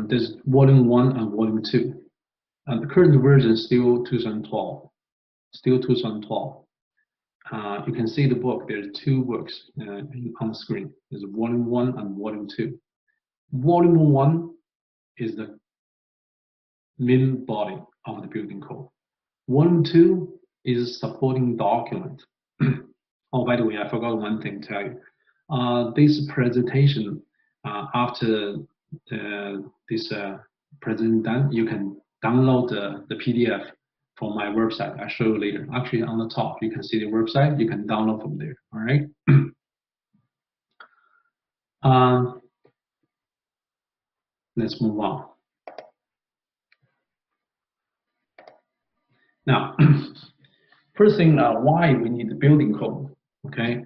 There's volume 1 and volume 2. And the current version is still 2012. Still 2012. You can see the book. There's 2 books on the screen. There's volume 1 and volume 2. Volume 1 is the main body of the building code. Volume 2 is a supporting document. Oh, by the way, I forgot one thing to tell you. This presentation, after this presentation done, you can download the PDF from my website. I'll show you later. Actually, on the top, you can see the website. You can download from there. All right. Let's move on. Now, first thing, why we need the building code? Okay.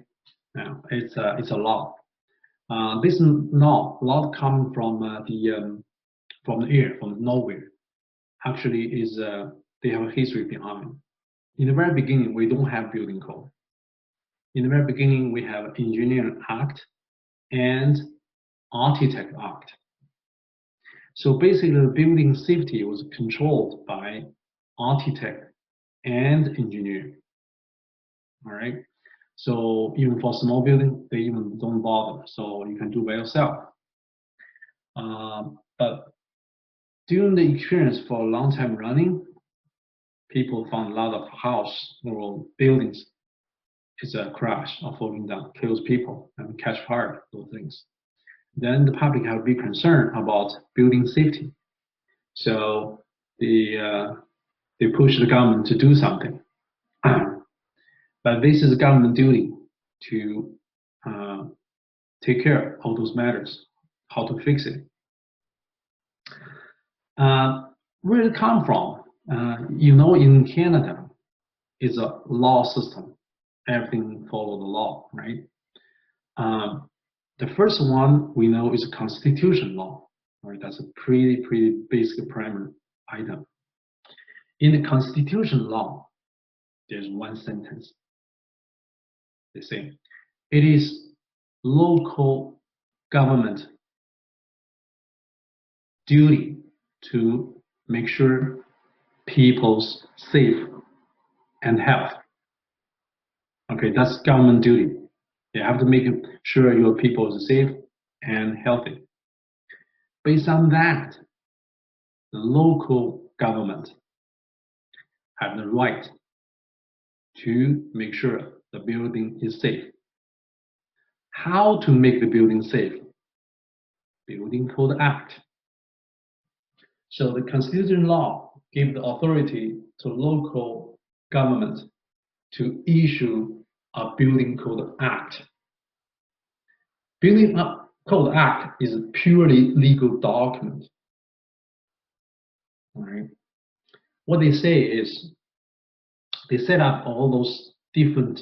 Now, it's a law. This law comes from the air, from nowhere. Actually, is they have a history behind it. In the very beginning, we don't have building code. In the very beginning, we have Engineering Act and Architect Act. So basically, the building safety was controlled by architect and engineer. All right. So even for small building, they even don't bother. So you can do by yourself. But during the experience for a long time running, people found a lot of house or buildings is a crash or falling down, kills people and catch fire, those things. Then the public have a big concern about building safety. So they push the government to do something. But this is a government duty to take care of those matters, how to fix it. Where it come from? You know, in Canada, it's a law system. Everything follow the law, right? The first one we know is a constitution law. Right? That's a pretty basic primer item. In the constitution law, there's one sentence. They say it is local government duty to make sure people's safe and health. Okay, that's government duty. You have to make sure your people is safe and healthy. Based on that, the local government have the right to make sure the building is safe. How to make the building safe? Building Code Act. So the constitution law gives the authority to local government to issue a Building Code Act. Building Code Act is a purely legal document. All right. What they say is they set up all those different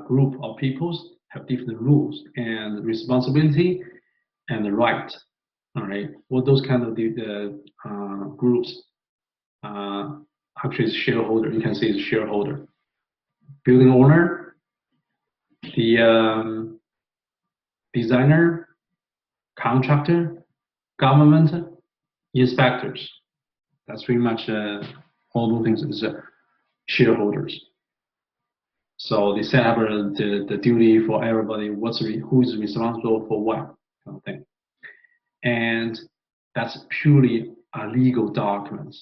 group of peoples have different rules and responsibility and the right. All right. What those kind of groups actually is shareholder. You can see it's shareholder, building owner, the designer, contractor, government, inspectors. That's pretty much all those things is shareholders. So they set up the duty for everybody, who is responsible for what kind of thing. And that's purely a legal document.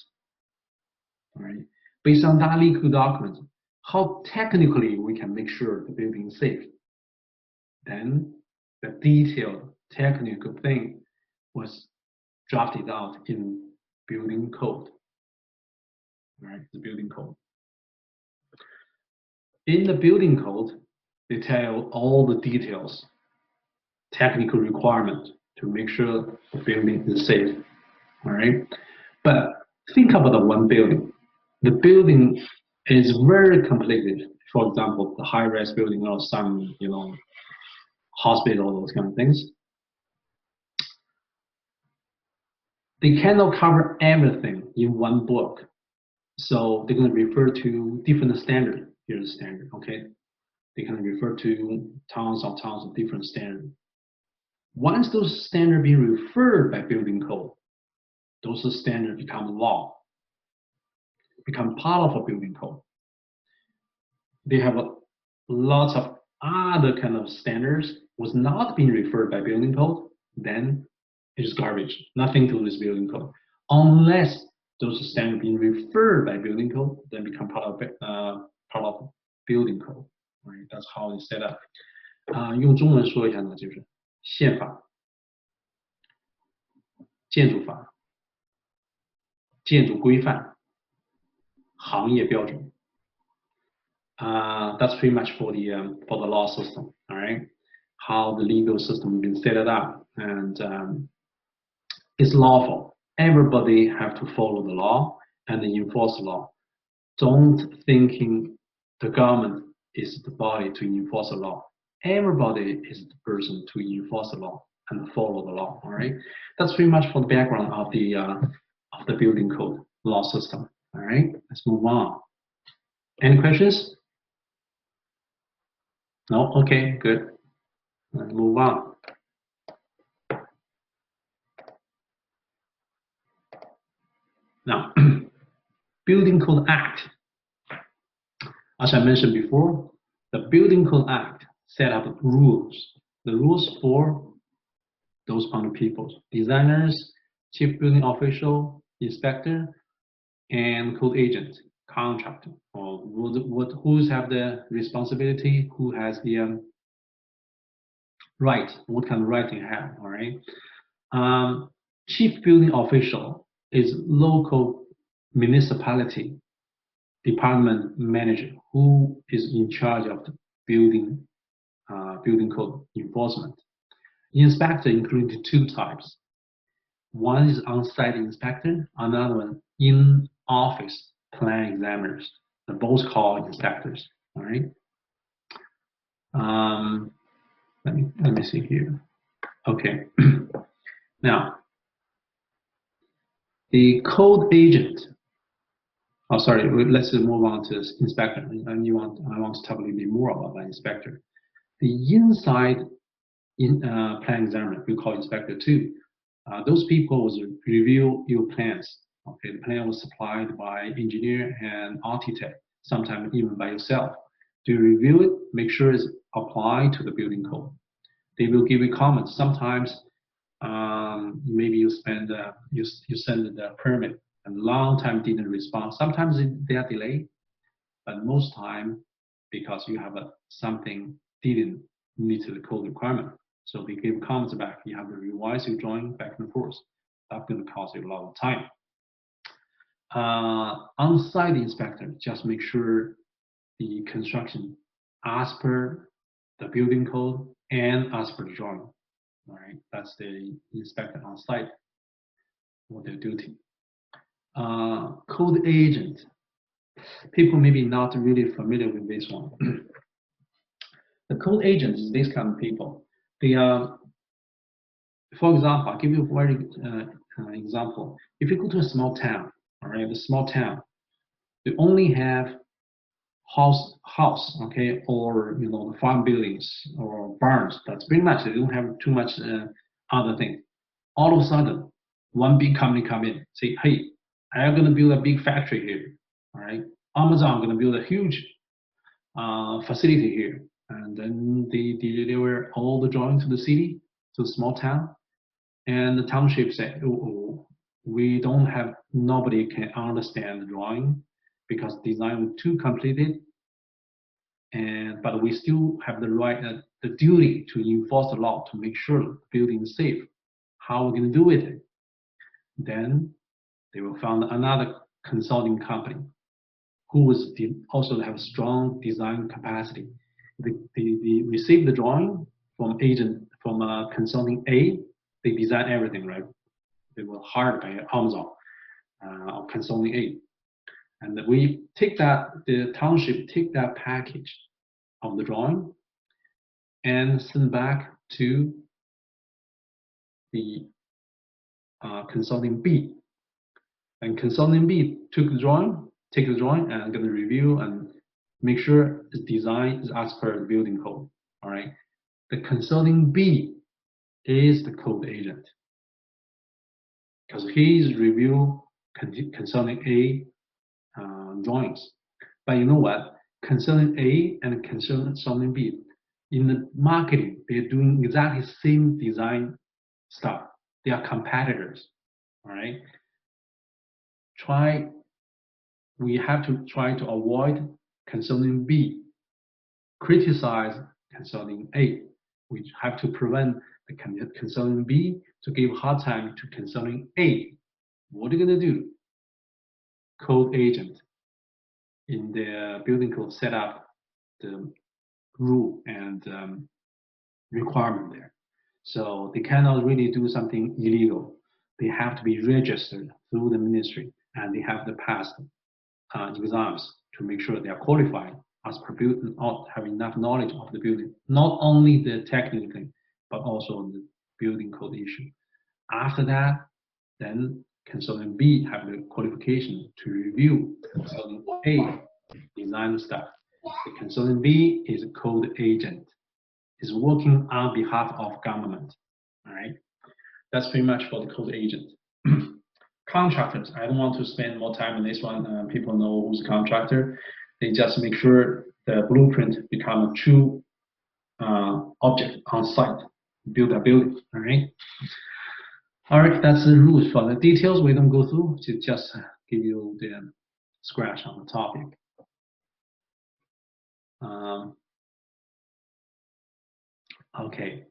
All right. Based on that legal document, how technically we can make sure the building is safe. Then the detailed technical thing was drafted out in building code. All right, the building code. In the building code, they tell all the details, technical requirements to make sure the building is safe. All right, but think about the one building. The building is very complicated. For example, the high-rise building or some, hospital, those kind of things. They cannot cover everything in one book. So they're going to refer to different standards. Here's the standard, okay? They can refer to tons of different standards. Once those standards being referred by building code, those standards become law, become part of a building code. They have lots of other kind of standards was not being referred by building code, then it's garbage, nothing to do with building code. Unless those standards being referred by building code, then become part of building code. Right? That's how it's set up. 用中文说一下呢，就是宪法、建筑法、建筑规范、行业标准。That's pretty much for the law system. All right, how the legal system been set up, and it's lawful. Everybody have to follow the law and enforce the law. Don't thinking the government is the body to enforce the law. Everybody is the person to enforce the law and follow the law. All right, that's pretty much for the background of the building code law system. All right, let's move on. Any questions? No? Okay, good. Let's move on. Now, Building Code Act. As I mentioned before, the Building Code Act set up rules. The rules for those kind of people: designers, chief building official, inspector, and code agent, contractor. Or who's have the responsibility? Who has the right? What kind of right they have? All right. Chief building official is local municipality department manager who is in charge of the building code enforcement. Inspector includes two types. One is on-site inspector, another one in-office plan examiners. They're both called inspectors. All right. Let me see here. Okay. Now, the code agent. Oh, sorry. Let's move on to inspector. And I want to talk a little bit more about the inspector. The inside plan examiner, we call inspector too. Those people will review your plans. Okay, the plan was supplied by engineer and architect, sometimes even by yourself. To review it, make sure it's applied to the building code. They will give you comments. Sometimes maybe you send the permit and long time didn't respond. Sometimes they are delayed, but most time because you have something didn't meet the code requirement. So they give comments back. You have to revise your drawing back and forth. That's going to cost you a lot of time. On-site inspector, just make sure the construction as per the building code and as per the drawing. All right, that's the inspector on site for their duty. Code agent. People maybe not really familiar with this one. The code agent is this kind of people. They are, for example, I'll give you a very example. If you go to a small town, all right, the small town, they only have house, okay, or the farm buildings or barns. That's pretty much. They don't have too much other thing. All of a sudden, one big company come in, say, hey, I'm gonna build a big factory here. All right, Amazon gonna build a huge facility here, and then they deliver all the drawings to the city, to the small town, and the township say, oh, we don't have, nobody can understand the drawing because design was too completed, but we still have the right, the duty to enforce the law to make sure the building is safe. How are we going to do with it? Then they will find another consulting company who also have strong design capacity. They receive the drawing from consulting A. They design everything, right? They were hired by Amazon or consulting A. And we take that, the township take that package of the drawing and send back to the consulting B. And consulting B take the drawing and going to review and make sure the design is as per the building code. All right. The consulting B is the code agent because he's review concerning A drawings. But you know what? Concerning A and concerning B, in the marketing, they're doing exactly same design stuff. They are competitors. All right. We have to try to avoid concerning B, criticize concerning A. We have to prevent the concerning B to give hard time to concerning A. What are you going to do? Code agent in the building code set up the rule and requirement there. So they cannot really do something illegal. They have to be registered through the ministry and they have to pass exams to make sure they are qualified as per building, or have enough knowledge of the building, not only the technical thing, but also the building code issue. After that, then consultant B have the qualification to review consultant A design stuff. The consultant B is a code agent, is working on behalf of government. All right, that's pretty much for the code agent. Contractors, I don't want to spend more time on this one. People know who's a contractor. They just make sure the blueprint become a true object on site, build a building. All right. All right, that's the rules. For the details, we don't go through to just give you the scratch on the topic. Okay.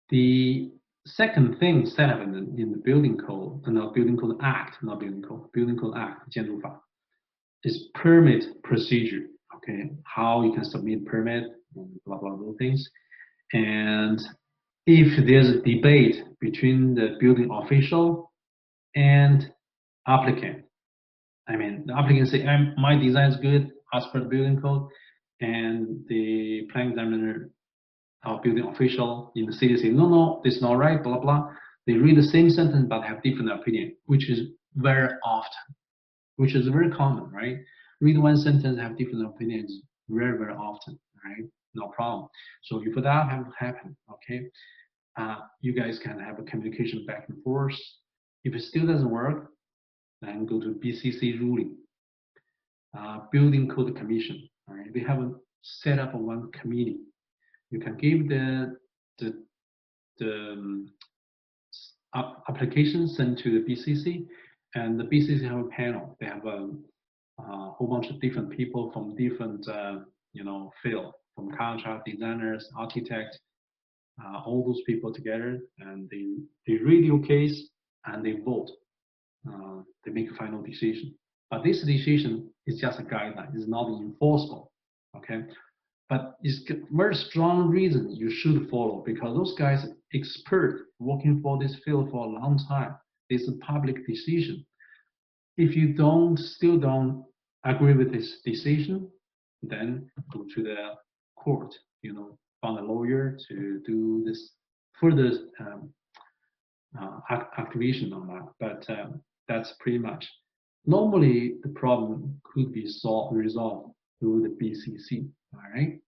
The second thing set up in the building code, not building code act, not building code act, 建筑法, is permit procedure. Okay, how you can submit permit, blah blah blah things, and if there's a debate between the building official and applicant, I mean the applicant say my design is good as per the building code, and the plan examiner, our building official in the city say, no, this is not right, blah, blah. They read the same sentence but have different opinion, which is very often, which is very common, right? Read one sentence, have different opinions very, very often, right? No problem. So if that happen, okay, you guys can have a communication back and forth. If it still doesn't work, then go to BCC ruling, Building Code Commission, all right? They have a set up one committee. You can give the application sent to the BCC, and the BCC have a panel. They have a whole bunch of different people from different field, from contract designers, architects, all those people together, and they read your case and they vote. They make a final decision. But this decision is just a guideline. It's not enforceable. Okay. But it's a very strong reason you should follow, because those guys are expert working for this field for a long time. It's a public decision. If you still don't agree with this decision, then go to the court, find a lawyer to do this further activation on that. But that's pretty much. Normally, the problem could be resolved through the BCC. All right.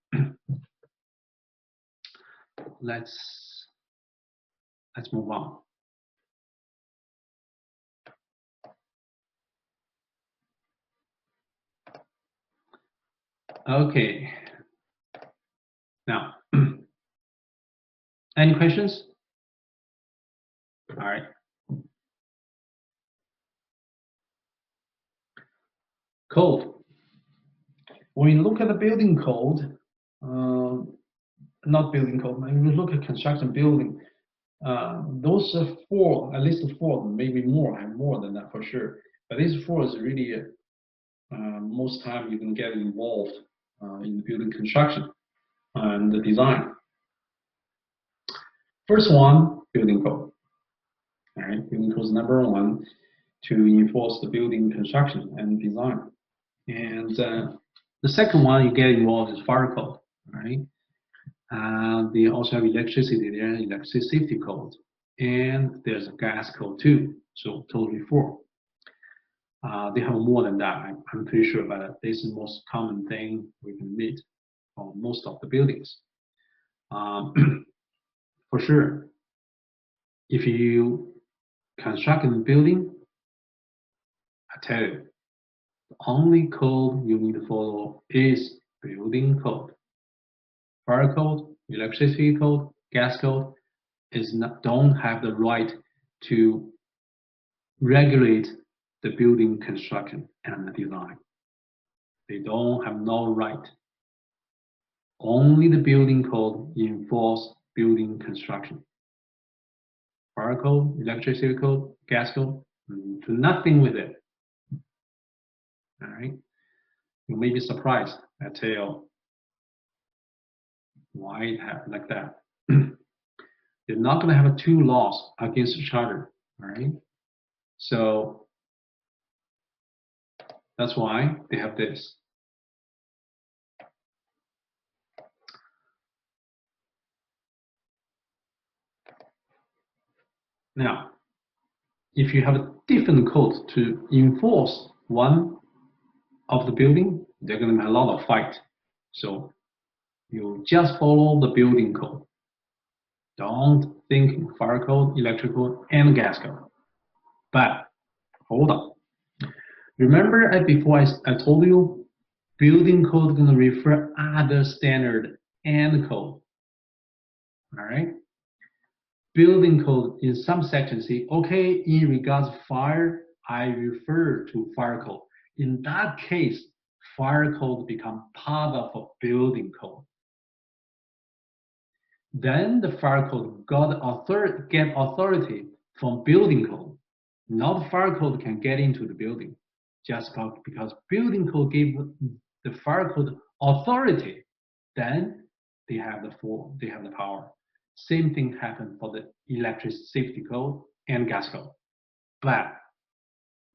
Let's move on. Okay. Now, any questions? All right. Code. When you look at the building code, not building code, when you look at construction building, those are four, at least four, maybe more, and more than that for sure. But these four is really most time you can get involved in the building construction and the design. First one, building code. All right, building code is number one to enforce the building construction and design. And the second one you get involved is fire code. Right? They also have electricity there, electricity safety code, and there's a gas code too. So totally four. They have more than that, I'm pretty sure, but this is the most common thing we can meet on most of the buildings. For sure, if you construct a building, I tell you, the only code you need to follow is building code. Fire code, electricity code, gas code don't have the right to regulate the building construction and the design. They don't have no right. Only the building code enforces building construction. Fire code, electricity code, gas code, do nothing with it. All right. You may be surprised. I tell you why it happened like that. They're not going to have two laws against each other. All right. So that's why they have this. Now, if you have a different code to enforce one of the building, they're going to have a lot of fight. So you just follow the building code. Don't think fire code, electrical, and gas code. But hold on. Remember before I told you building code is going to refer other standard and code. All right. Building code in some sections say, okay, in regards to fire, I refer to fire code. In that case, fire code become part of a building code. Then the fire code get authority from building code. Now the fire code can get into the building, just because building code gave the fire code authority. Then they have the power. Same thing happened for the electric safety code and gas code. But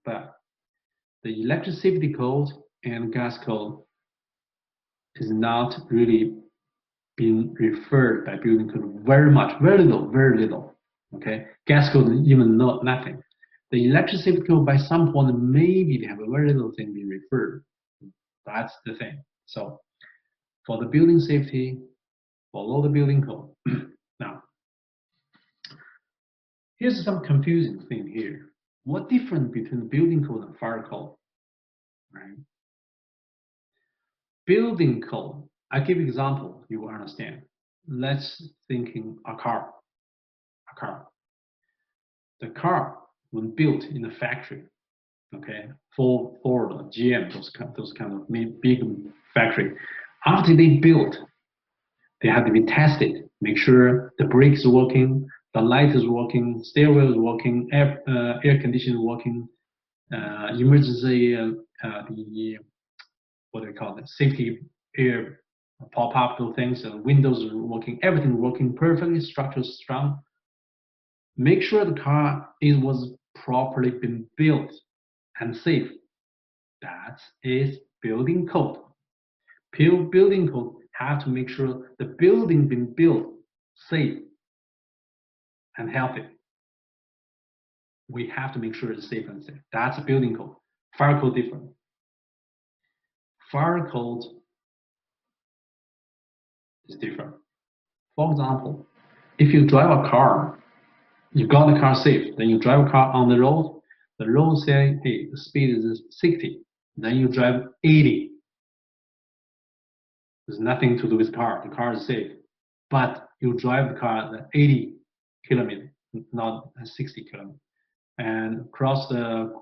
the electric safety code and gas code is not really being referred by building code very much, very little. Okay, gas code even nothing. The electric safety code by some point maybe they have a very little thing being referred. That's the thing. So for the building safety, follow the building code. Now, here's some confusing thing here. What difference between the building code and fire code? Right? Building code, I give example, you will understand. Let's thinking a car. The car when built in a factory, okay, Ford, GM, those kind of big factory. After they built, they have to be tested, make sure the brakes are working, the light is working, stairwell is working, air conditioning is working, emergency the what do they call it, safety air pop-up, those things, windows are working, everything working perfectly, structure strong. Make sure the car was properly been built and safe. That is building code. Building code have to make sure the building been built safe and healthy. We have to make sure it's safe and safe. That's a building code. Fire code different. Fire code is different. For example, if you drive a car, you got the car safe, then you drive a car on the road say, hey, the speed is 60, then you drive 80. There's nothing to do with the car is safe. But you drive the car at 80 kilometers, not 60 kilometers. And cross the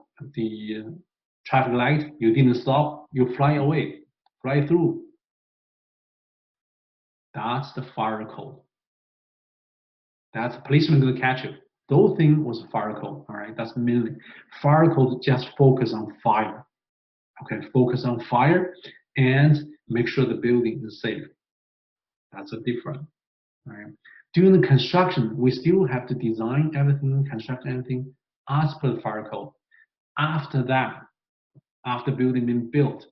traffic light, you didn't stop, you fly away, fly through. That's the fire code. That's policeman gonna catch you. Those thing was fire code, all right? That's mainly. Fire code just focus on fire, okay? Focus on fire and make sure the building is safe. That's a difference, all right? During the construction, we still have to design everything, construct everything as per the fire code. After that, after building been built,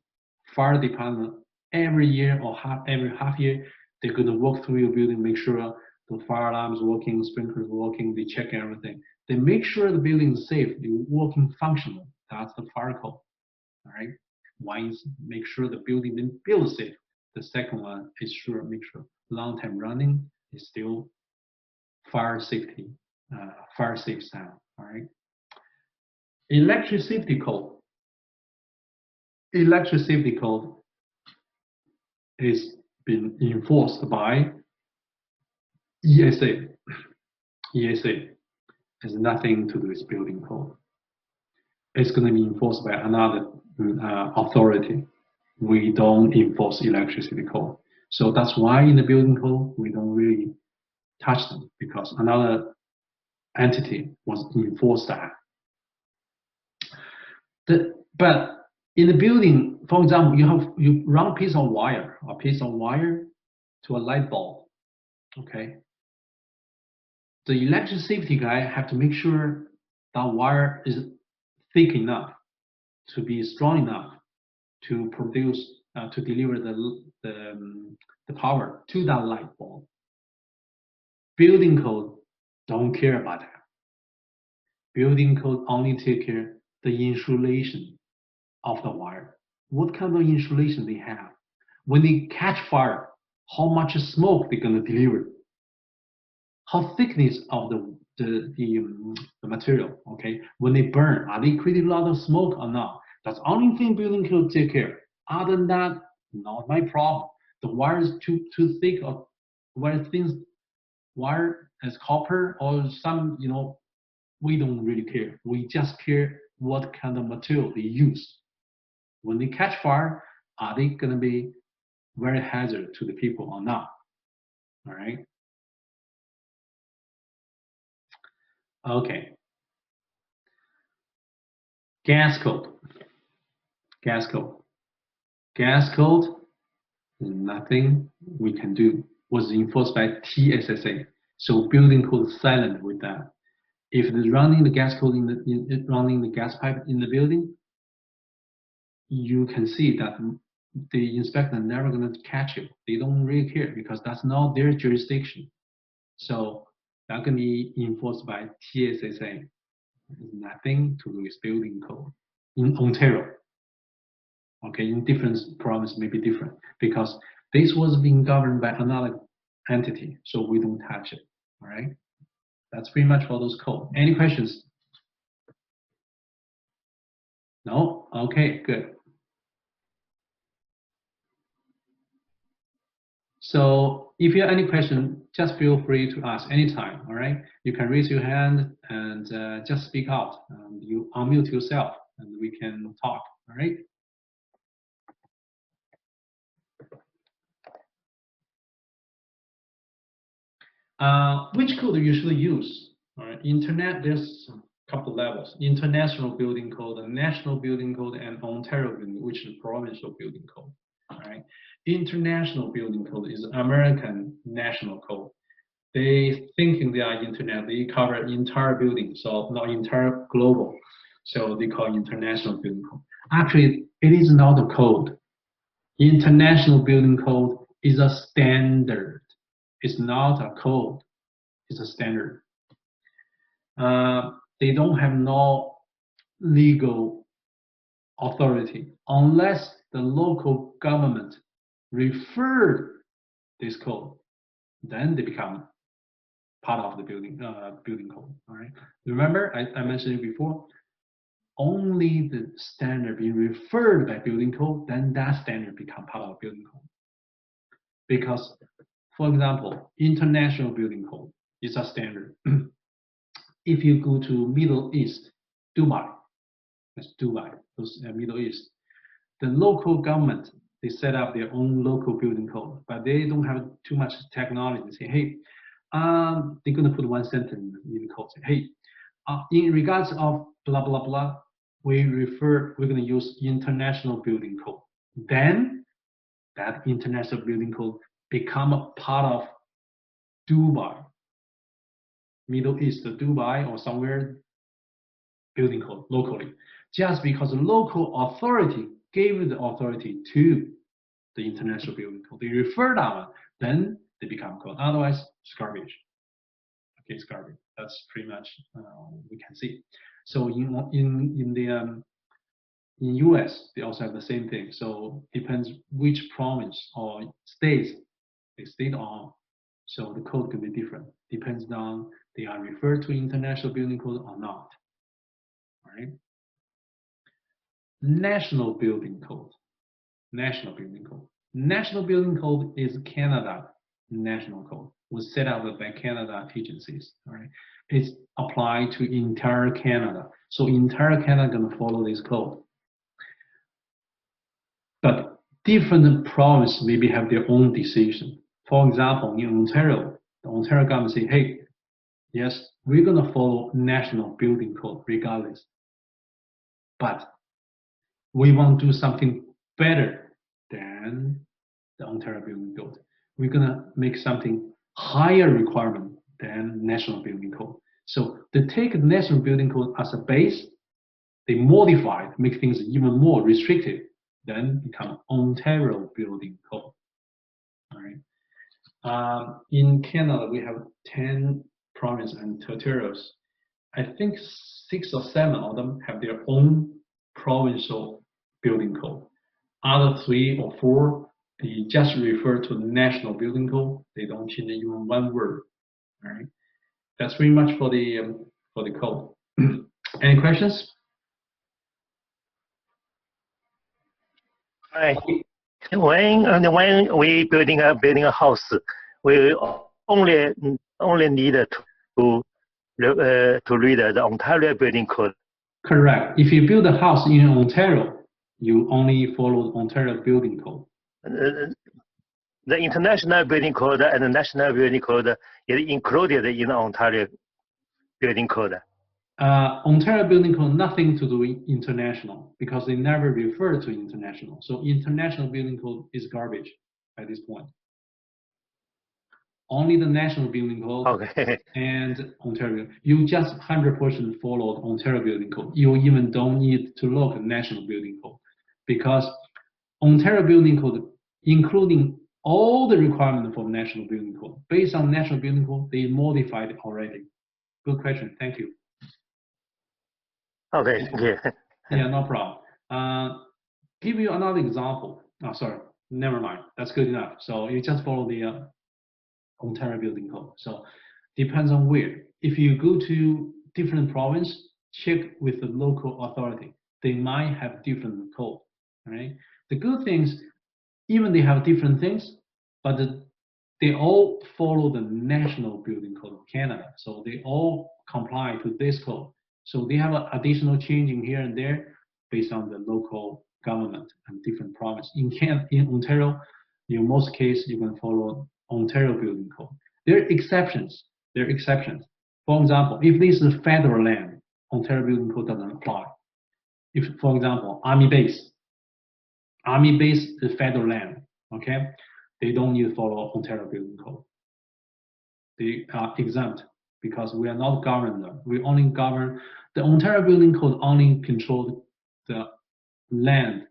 fire department every year or every half year, they're gonna walk through your building, make sure the fire alarm is working, sprinklers working, they check everything. They make sure the building is safe, it's working functional. That's the fire code. All right. One is make sure the building been built safe. The second one is make sure long time running is still fire safety, fire safe style. All right. Electric safety code. Electric safety code is been enforced by ESA. ESA has nothing to do with building code. It's going to be enforced by another authority. We don't enforce electricity code. So that's why in the building code, we don't really touch them, because another entity was enforced that. But in the building, for example, you run a piece of wire to a light bulb, okay? The electric safety guy have to make sure that wire is thick enough to be strong enough to produce, to deliver the power to that light bulb. Building code don't care about that. Building code only take care the insulation of the wire. What kind of insulation they have? When they catch fire, how much smoke they're gonna deliver? How thickness of the material? Okay, when they burn, are they creating a lot of smoke or not? That's the only thing building code take care. Other than that, not my problem. The wire is too thick, or wire thin wire as copper or some, we don't really care. We just care what kind of material they use. When they catch fire, are they gonna be very hazard to the people or not? All right. Okay. Gas code. Gas code. Gas code is nothing we can do. Was enforced by TSSA. So building code is silent with that. If it's running the gas code running the gas pipe in the building, you can see that the inspector never gonna catch you. They don't really care because that's not their jurisdiction. So that can be enforced by TSSA. It's nothing to do with building code in Ontario. Okay, in different provinces may be different because this was being governed by another entity, so we don't touch it. All right, that's pretty much for those code. Any questions? No? Okay, good. So if you have any question, just feel free to ask anytime. All right, you can raise your hand and just speak out. You unmute yourself, and we can talk. All right. Which code do you usually use? All right, internet. There's a couple levels: international building code, the national building code, and Ontario building, which is provincial building code. All right, international building code is American national code. They thinking they are internet. They cover entire building, so not entire global. So they call international building code. Actually, it is not a code. International building code is a standard. It's not a code. It's a standard. They don't have no legal authority unless the local government referred this code. Then they become part of the building code. All right. Remember, I mentioned it before. Only the standard being referred by building code, then that standard become part of building code. Because, for example, international building code is a standard. If you go to Middle East, Dubai, that's Dubai, those Middle East, the local government, they set up their own local building code, but they don't have too much technology to say, hey, they're going to put one sentence in the code, say, hey, in regards of blah, blah, blah, we're going to use international building code. Then that international building code become a part of Dubai, Middle East, Dubai, or somewhere building code locally. Just because the local authority gave the authority to the international building code, they refer that one, then they become code. Otherwise, it's garbage. Okay, it's garbage. That's pretty much we can see. So in US, they also have the same thing. So it depends which province or state they stayed on. So the code can be different, depends on they are referred to international building code or not. All right. National building code. National building code. National building code is Canada national code. Was set up by Canada agencies. All right. It's applied to entire Canada. So entire Canada gonna follow this code. But different provinces maybe have their own decision. For example, in Ontario, the Ontario government say, hey, yes, we're going to follow national building code regardless. But we want to do something better than the Ontario building code. We're going to make something higher requirement than national building code. So they take national building code as a base, they modify it, make things even more restrictive, then become Ontario building code. All right. In Canada, we have 10 provinces and territories. I think 6 or 7 of them have their own provincial building code. Other 3 or 4, they just refer to the national building code. They don't change even one word. All right. That's pretty much for the code. Any questions? Right. When we building a house, we only need to read the Ontario building code. Correct. If you build a house in Ontario, you only follow Ontario building code. The international building code and the national building code is included in the Ontario building code. Ontario building code nothing to do with international because they never refer to international. So international building code is garbage at this point. Only the national building code and Ontario. You just 100% followed Ontario building code. You even don't need to look at national building code because Ontario building code, including all the requirements for national building code, based on national building code, they modified it already. Good question. Thank you. Okay, thank you. Yeah, no problem. Give you another example. Oh, sorry, never mind. That's good enough. So you just follow the Ontario building code. So depends on where. If you go to different province, check with the local authority. They might have different code. Right. The good things, even they have different things, but they all follow the national building code of Canada. So they all comply to this code. So they have an additional changing here and there based on the local government and different province. In Ontario, in most cases, you can follow Ontario building code. There are exceptions. There are exceptions. For example, if this is federal land, Ontario building code doesn't apply. If, for example, Army base is federal land, okay? They don't need to follow Ontario building code. They are exempt because we are not governed them. We only govern, the Ontario building code only controls the land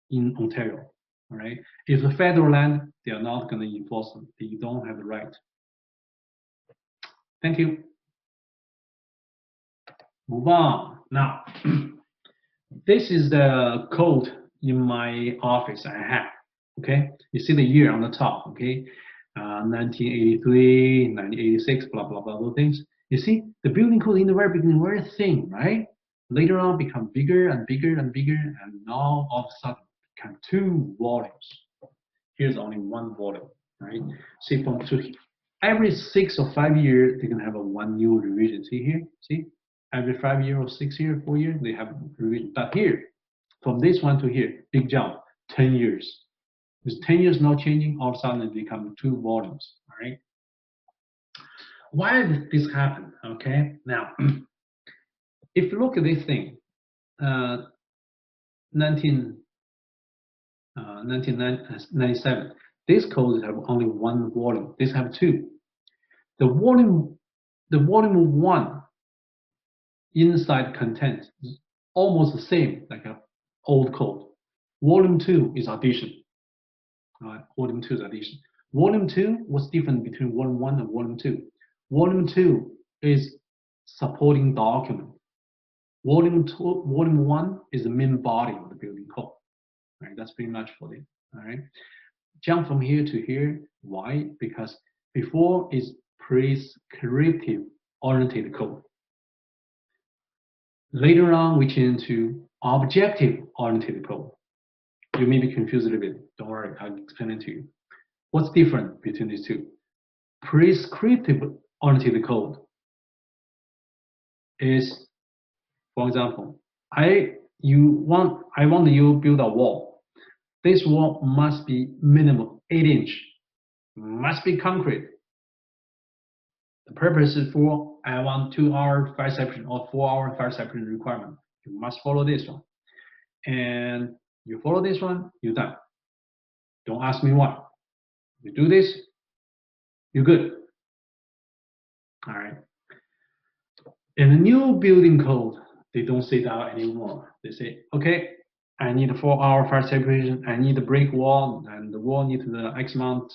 in Ontario, all right? If the federal land, they are not gonna enforce them. They don't have the right. Thank you. Move on. Now, this is the code in my office I have, okay? You see the year on the top, okay? 1983, 1986, blah, blah, blah, those things. You see, the building code in the very beginning, very thin, right? Later on, become bigger and bigger and bigger, and now all of a sudden, become 2 volumes. Here's only 1 volume, right? See, from every 6 or 5 years, they can have a 1 new revision. See here, see? Every 5 years or 6 years, 4 years, they have revision. But here, from this one to here, big jump, 10 years. With 10 years not changing, all of a sudden it becomes 2 volumes, all right? Why did this happen, okay? Now, if you look at this thing, 1997, these codes have only 1 volume. These have 2. The volume 1 inside content is almost the same like an old code. Volume 2 is addition. Volume 2 is addition. Volume 2, what's different between Volume 1 and Volume 2? Volume 2 is supporting document. Volume 1 is the main body of the building code. Right? That's pretty much for it. All right. Jump from here to here. Why? Because Before is prescriptive oriented code. Later on, we change to objective oriented code. You may be confused a little bit. Don't worry, I'll explain it to you. What's different between these two? Prescriptive oriented code is, for example, I want you build a wall. This wall must be minimum 8-inch, must be concrete. The purpose is for I want 2-hour fire separation or 4-hour fire separation requirement. You must follow this one. And you follow this one, you're done. Don't ask me why. You do this, you're good. All right. In the new building code, they don't say that anymore. They say, okay, I need a 4-hour fire separation. I need a brick wall, and the wall needs the X amount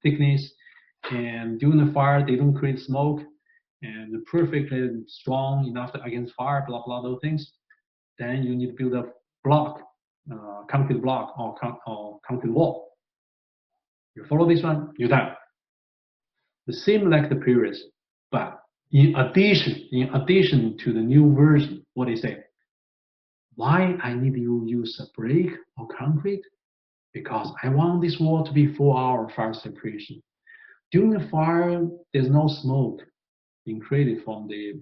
thickness. And during the fire, they don't create smoke, and perfectly strong enough against fire. Blah blah those things. Then you need to build a block, concrete block or concrete wall. You follow this one, you're done. The same like the previous, but in addition to the new version, what they say? Why I need you use a brick or concrete? Because I want this wall to be 4-hour fire separation. During the fire, there's no smoke being created from the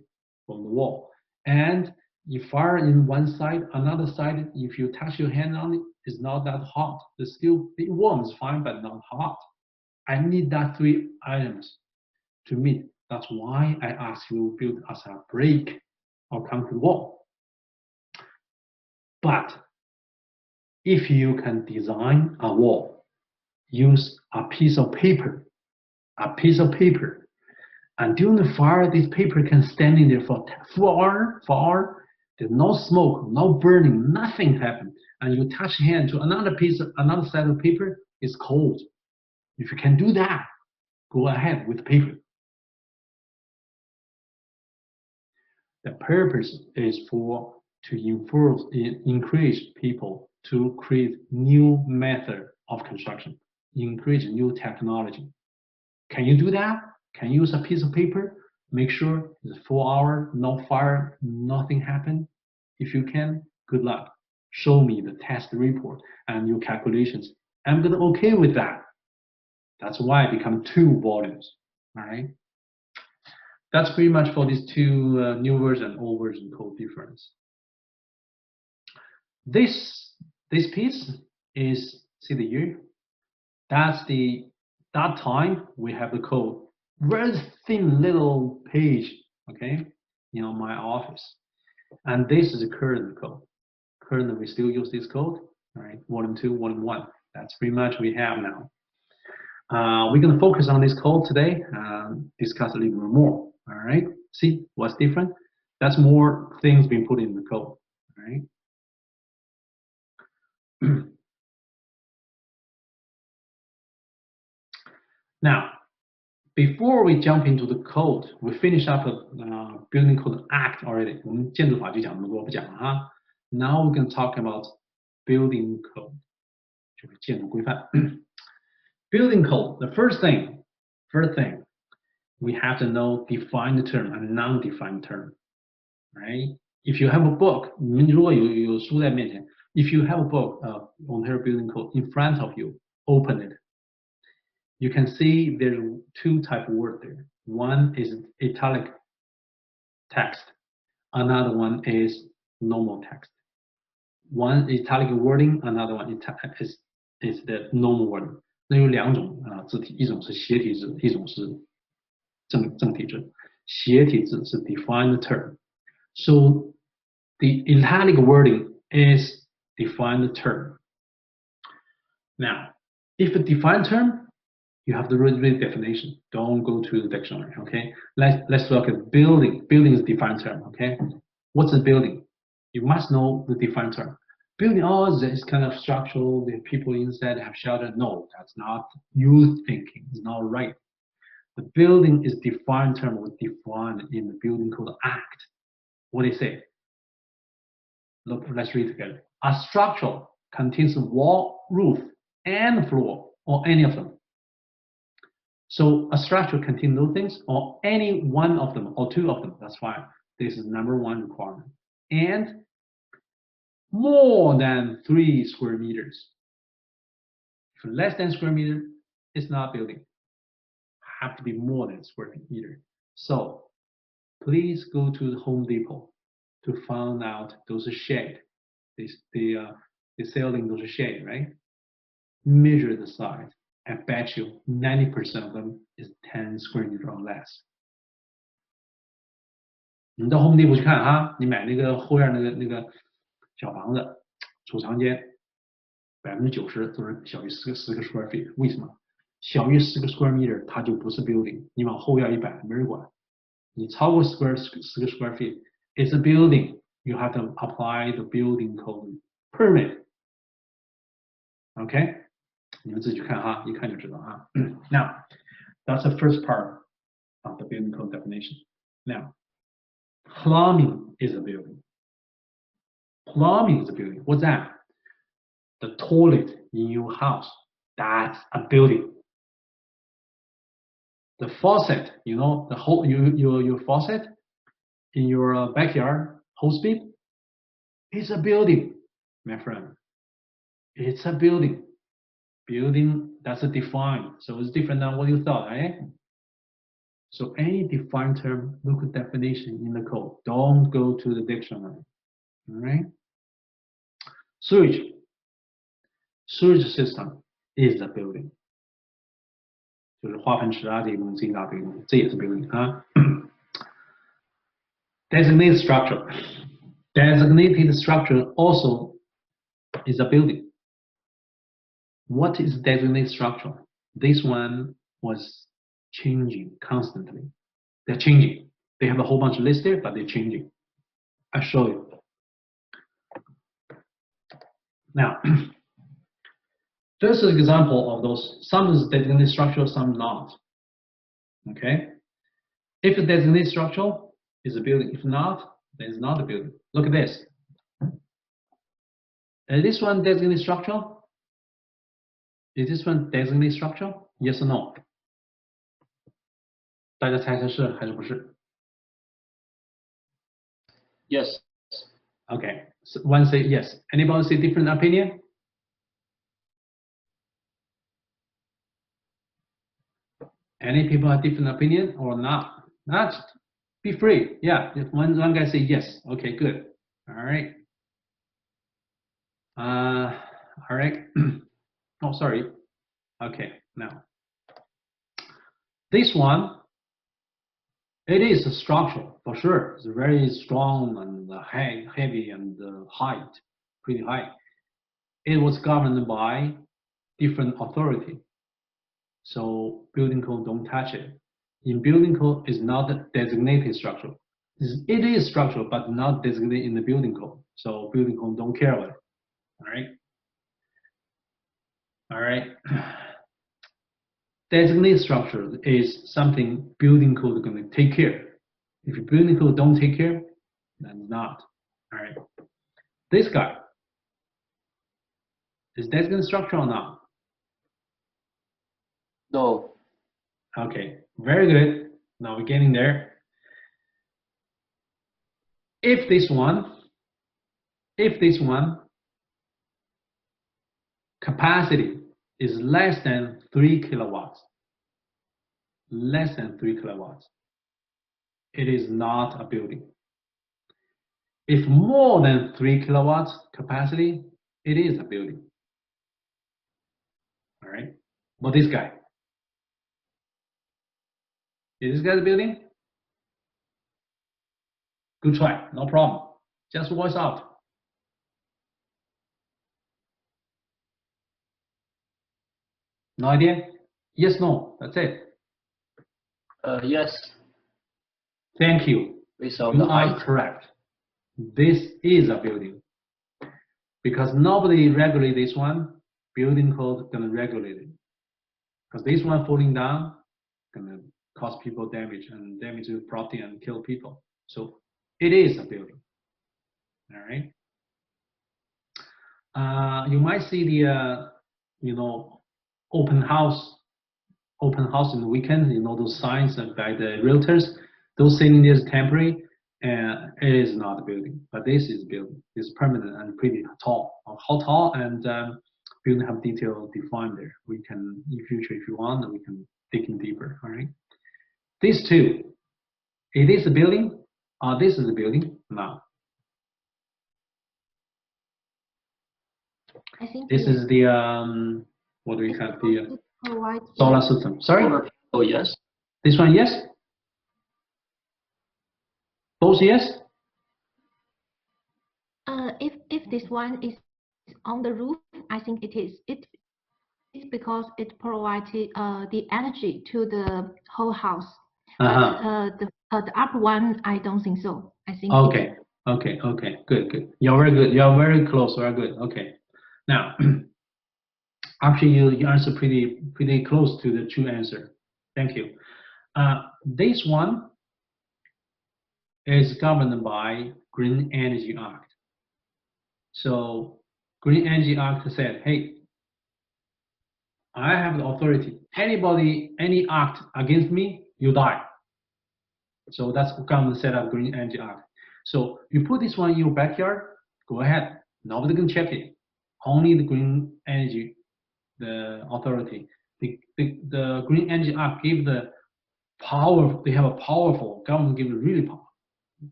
wall, and you fire in one side, another side. If you touch your hand on it, it's not that hot. It's still it warms fine, but not hot. I need that 3 items to meet. That's why I ask you to build as a brick or concrete wall. But if you can design a wall, use a piece of paper, and during the fire, this paper can stand in there for 4 hours. There's no smoke, no burning, nothing happens. And you touch hand to another side of paper, it's cold. If you can do that, go ahead with paper. The purpose is to encourage people to create new method of construction, encourage new technology. Can you do that? Can you use a piece of paper? Make sure it's 4 hours, no fire, nothing happened. If you can, good luck. Show me the test report and your calculations. I'm gonna okay with that. That's why it become 2 volumes. All right. That's pretty much for these 2 new version, old version code difference. This piece is, see the year? That time we have the code, very thin little page, okay, in my office. And this is the current code. Currently, we still use this code, all right, volume 2, volume 1. That's pretty much we have now. We're gonna focus on this code today, discuss a little bit more, all right? See what's different? That's more things being put in the code, all right? Now, before we jump into the code, we finish up the Building Code Act already. 我们建筑法就讲那么多，不讲了哈。Now we're going to talk about building code， 就是建筑规范。Building code, the first thing, we have to know defined term and non-defined term, right? If you have a book, 你们如果有书在面前 if you have a book Ontario Building Code in front of you, open it. You can see there's 2 types of word there. One is italic text. Another one is normal text. One italic wording, another one is the normal wording. 那有2种字体，一种是斜体字，一种是正体字。斜体字是 defined term. So the italic wording is defined term. Now, if a defined term, you have to read the definition. Don't go to the dictionary, okay? Let's look at building. Building is a defined term, okay? What's a building? You must know the defined term. Building, oh, this kind of structural, the people inside have shelter. No, that's not you thinking. It's not right. The building is defined term or defined in the Building Code Act. What do they say? Look, let's read together. A structure contains wall, roof, and floor, or any of them. So a structure contains those things, or any one of them, or two of them. That's why this is number one requirement. And more than 3 square meters. If less than square meter, it's not building. Have to be more than square meter. So please go to the Home Depot to find out those shade. They're selling those shade, right? Measure the size. I bet you 90% of them is 10 square meter or less. 你到 Home Depot 去看哈，你买那个后院那个小房子，储藏间，90%都是小于10个 square feet。为什么？小于10个 square meter 它就不是 building， 你往后院一摆没人管。你超过10个 square feet it's a building. You have to apply the building code permit. Okay? 你们自己去看哈，一看就知道啊。Now, that's the first part of the building code definition. Now, plumbing is a building. Plumbing is a building. What's that? The toilet in your house. That's a building. The faucet, you know, the whole your faucet in your backyard, hose bib, it's a building, my friend. It's a building. Building, that's a defined, so it's different than what you thought, right? So any defined term, look at definition in the code. Don't go to the dictionary. All right? Sewage system is a building. 就是化粪池啊，这些东西，这一大堆东西，这也是 building 啊。Designated structure. Designated structure also is a building. What is designated structure? This one was changing constantly. They're changing. They have a whole bunch of lists there, but they're changing. I'll show you. Now, this is an example of those. Some is designated structure, some not. Okay? If a designated structure is a building, if not, then it's not a building. Look at this. Is this one designated structure? Is this one designated structure? Yes or no? 大家猜测是还是不是？ Yes. Okay. So one say yes. Anybody say different opinion? Any people have different opinion or not? Not. Be free. Yeah. If one guy say yes. Okay. Good. All right. All right. Oh, sorry. Okay. Now, this one, it is a structure for sure. It's very strong and heavy and height, pretty high. It was governed by different authority. So building code don't touch it. In building code is not a designated structure. It is structure, but not designated in the building code. So building code don't care about it. All right. All right. Designated structure is something building code is going to take care. If your building code don't take care, then not. All right. This guy is designated structure or not? No. Okay. Very good. Now we're getting there. If this one capacity is less than 3 kilowatts, it is not a building. If more than 3 kilowatts capacity, it is a building. All right. But this guy, is this guy a building? Good try. No problem. Just voice out. No idea? Yes, no. That's it. Yes. Thank you. Based on You the are height. correct. This is a building. Because nobody regulate this one, building code gonna regulate it. Because this one falling down, gonna cause people damage and damage the property and kill people. So it is a building. All right. You might see the, open house open house in the weekend, those signs by the realtors, those saying this is temporary, and it is not a building, but this is a building. It's permanent and pretty tall. How tall and building have detail defined there. We can, in future, if you want, we can dig in deeper. All right. These two, it is a building. This is a building. No. I think This is the what do we have, the solar system. Sorry. Oh, yes. This one, yes. Both yes. If this one is on the roof, I think it is. It's because it provided the energy to the whole house. But the upper one, I don't think so. I think. Okay. Okay. Okay. Good. Good. You're very good. You're very close. Very good. Okay. Now, actually, you answer pretty close to the true answer. Thank you. This one is governed by Green Energy Act. So, Green Energy Act said, hey, I have the authority. Any act against me, you die. So that's government set up Green Energy Act. So you put this one in your backyard, go ahead. Nobody can check it. Only the Green Energy, the authority. The Green Energy Act give the power. They have a powerful government. Give really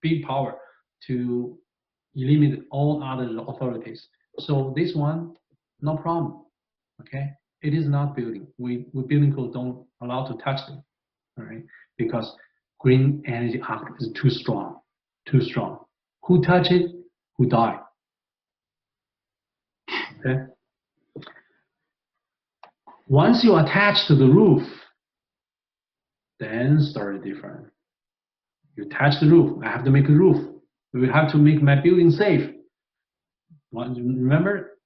big power to eliminate all other authorities. So this one, no problem. Okay, it is not building. We building code don't allow to touch it. All right, because Green Energy Act is too strong. Too strong. Who touch it, who die. Okay. Once you attach to the roof, then story different. You attach the roof. I have to make a roof. We will have to make my building safe. Remember,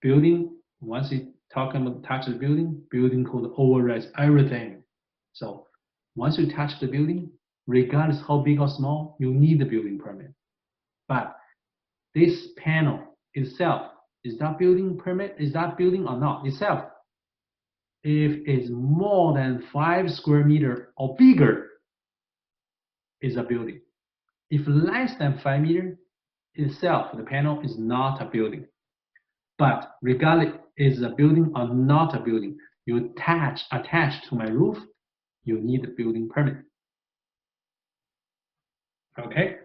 building. Once you talk about touch the building code overrides everything. So once you touch the building, regardless how big or small, you need the building permit. But this panel itself, is that building permit? Is that building or not itself? If it's more than 5 square meters or bigger, is a building. If less than 5 meters itself, the panel is not a building. But regardless is a building or not a building, you attach to my roof, you need a building permit. Okay.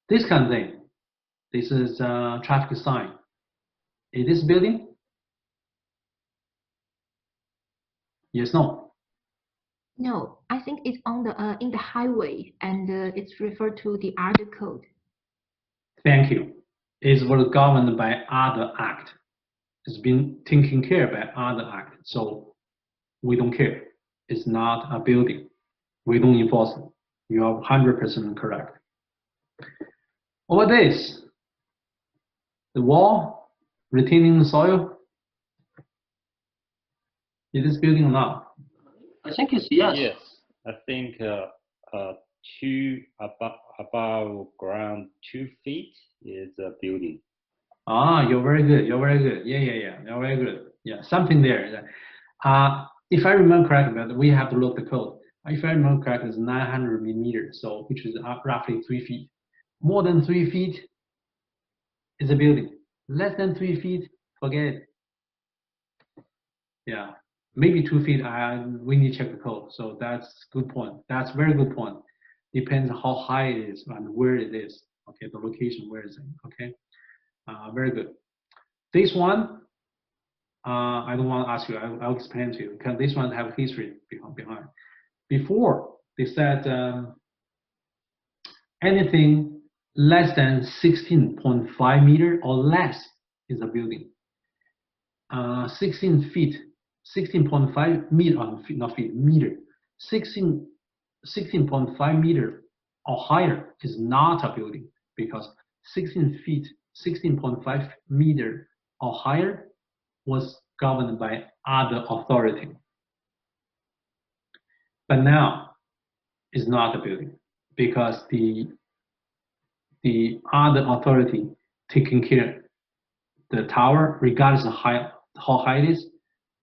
This kind of thing. This is a traffic sign. Is this building? Yes, no. No, I think it's on the in the highway, and it's referred to the other code. Thank you. It's governed by other act. It's been taken care by other act. So we don't care. It's not a building. We don't enforce it. You are 100% correct. Over this, the wall retaining the soil. Is this building or not? I think it's yes. Yes, I think above ground 2 feet is a building. Ah, you're very good. You're very good. Yeah. You're very good. Yeah, something there. If I remember correctly, but we have to look the code. If I remember correctly, it's 900 millimeters, so which is roughly 3 feet. More than 3 feet is a building. Less than 3 feet, forget it. Yeah, maybe 2 feet. We need to check the code. So that's good point. That's very good point. Depends on how high it is and where it is. Okay, the location where is it? Okay, very good. This one, I don't want to ask you. I'll explain to you because this one have history behind. Before they said anything less than 16.5 meter or less is a building. 16 feet, 16.5 meter, not feet, meter. 16.5 meter or higher is not a building because 16 feet, 16.5 meter or higher was governed by other authority. But now it's not a building because the other authority taking care the tower, regardless of how high it is,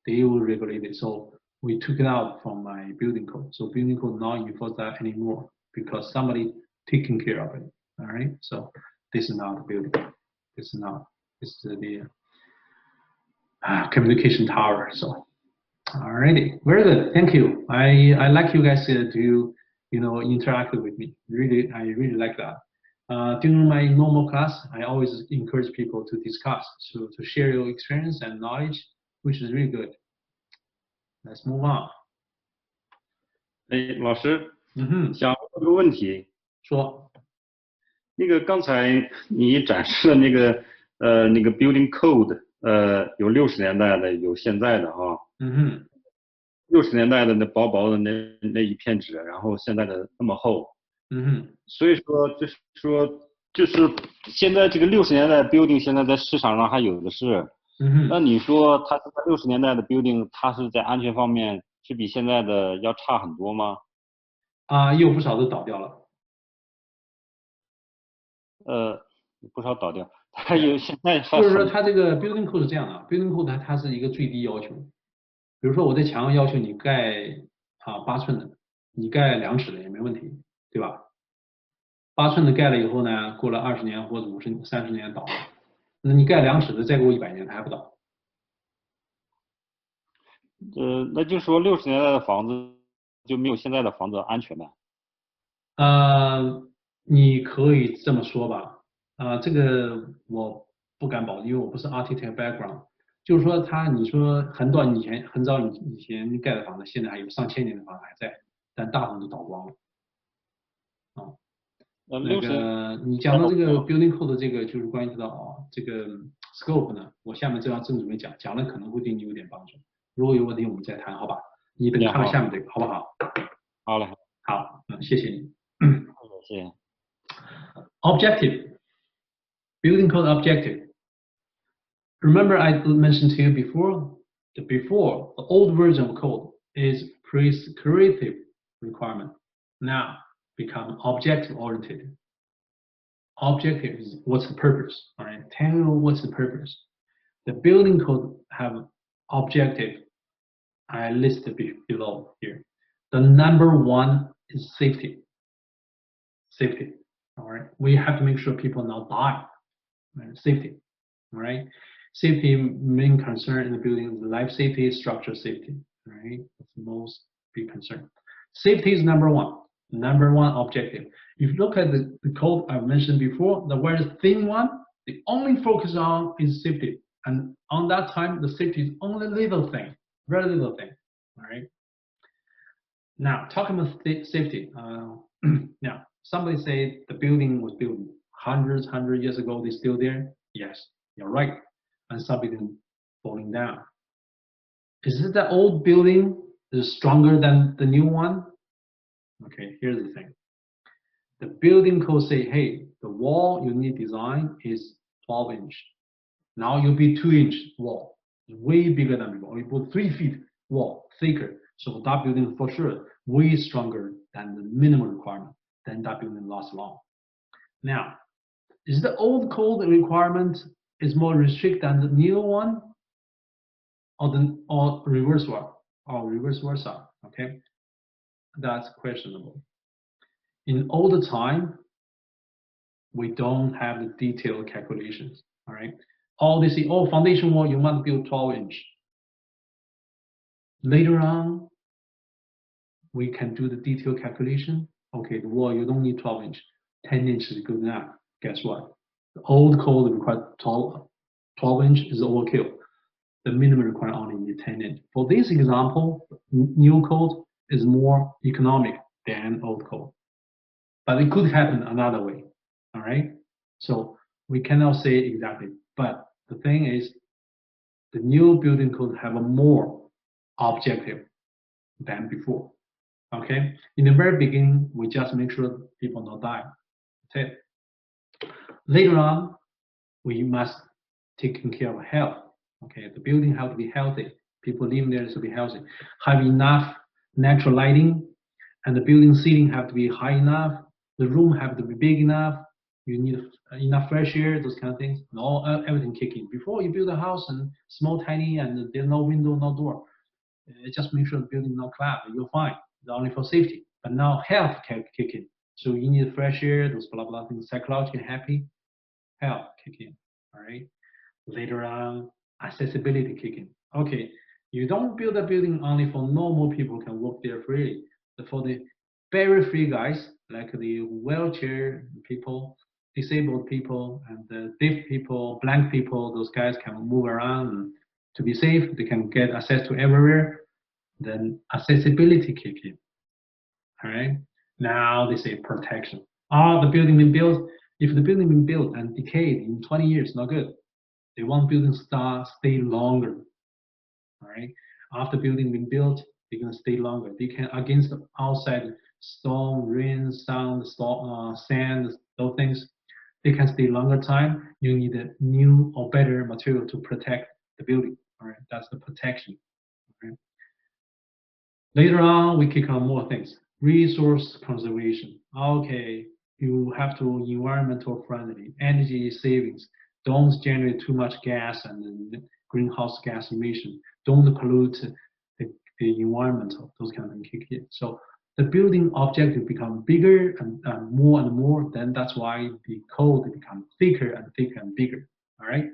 they will regulate it. So we took it out from my building code. So building code not enforce that anymore because somebody taking care of it. All right. So this is not the building. This is not. This is the communication tower. So, alrighty, very good. Thank you. I like you guys to interact with me. Really, I really like that. During my normal class, I always encourage people to discuss, to share your experience and knowledge, which is really good. Let's move on. 哎，老师，嗯哼，想问个问题，说，那个刚才你展示的那个 building code，有60年代的，有现在的哈。嗯哼，60年代的那薄薄的那一片纸，然后现在的那么厚。嗯哼，所以就是现在这个60年代的 building 现在在市场上还有的是。嗯哼，那你说它60年代的 building，它是在安全方面是比现在的要差很多吗？有不少都倒掉了。不少倒掉，它有现在还就是说，它这个 building code 是这样的，building code 它是一个最低要求。比如说我在墙上要求你盖8寸的，你盖2尺的也没问题，对吧？8寸的盖了以后呢，过了20年或者30年倒了，那你盖2尺的再过100年它还不倒。那就说60年代的房子就没有现在的房子安全呗？你可以这么说吧，这个我不敢保证，因为我不是 architect background。就是说你说很早以前盖的房子，现在还有上千年的房子还在，但大部分都倒光了。那个你讲到这个 building code 这个就是关于到这个 scope 呢，我下面正准备讲了可能会对你有点帮助。如果有问题我们再谈，好吧？你等看看下面这个，好不好？好嘞。好，谢谢你。谢谢。Objective, building code objective. Remember I mentioned to you before, the old version of code is prescriptive requirement. Now become objective oriented. Objective is what's the purpose, all right? Tell you what's the purpose. The building code have objective. I listed below here. The number one is safety. Safety, all right? We have to make sure people not die. Right? Safety, all right? Safety main concern in the building is life safety, structure safety, right? That's the most big concern. Safety is number one objective. If you look at the code I mentioned before, the very thin one, the only focus on is safety. And on that time, the safety is only little thing, very little thing, all right? Now, talking about safety, now, somebody say the building was built 100 years ago, they're still there? Yes, you're right. And some building falling down. Is it the old building is stronger than the new one? Okay, here's the thing. The building code say, hey, the wall you need design is 12 inch. Now you'll be 2-inch wall, way bigger than before. You put 3 feet wall, thicker. So that building for sure, way stronger than the minimum requirement. Then that building lasts long. Now, is the old code requirement is more restricted than the new one, or reverse one, or reverse versa? Okay, that's questionable. In older time, we don't have the detailed calculations. All right, all they say, oh, foundation wall you must build 12 inch. Later on, we can do the detailed calculation. Okay, the wall you don't need 12 inch, 10 inch is good enough. Guess what? The old code requires 12 inch is overkill. The minimum requirement only need 10 inch. For this example, new code is more economic than old code. But it could happen another way. All right? So we cannot say exactly. But the thing is, the new building code have a more objective than before. Okay? In the very beginning, we just make sure people don't die. That's it. Later on, we must take care of health. Okay, the building have to be healthy. People living there should be healthy. Have enough natural lighting, and the building ceiling have to be high enough. The room have to be big enough. you need enough fresh air, those kind of things, and all everything kick in. Before you build a house and small, tiny, and there's no window, no door, just make sure the building not collapse. You're fine. It's only for safety. But now health can kick in. So you need fresh air, those blah blah things, psychologically happy, health kick in. All right. Later on, accessibility kick in. Okay, you don't build a building only for normal people can walk there freely. For the very free guys, like the wheelchair people, disabled people, and the deaf people, blind people, those guys can move around and to be safe. They can get access to everywhere. Then accessibility kick in. All right. Now they say protection. Oh, the building been built. If the building been built and decayed in 20 years, not good. They want buildings stay longer. All right. After building been built, they're gonna stay longer. They can against the outside storm, rain, sound, storm, sand, those things. They can stay longer time. You need a new or better material to protect the building. All right. That's the protection. All right. Later on, we kick on more things. Resource conservation. Okay, you have to environmental friendly, energy savings. Don't generate too much gas and greenhouse gas emission. Don't pollute the environment. Those kind of things kick in. So the building objective become bigger and more. Then that's why the code become thicker and thicker and bigger. All right.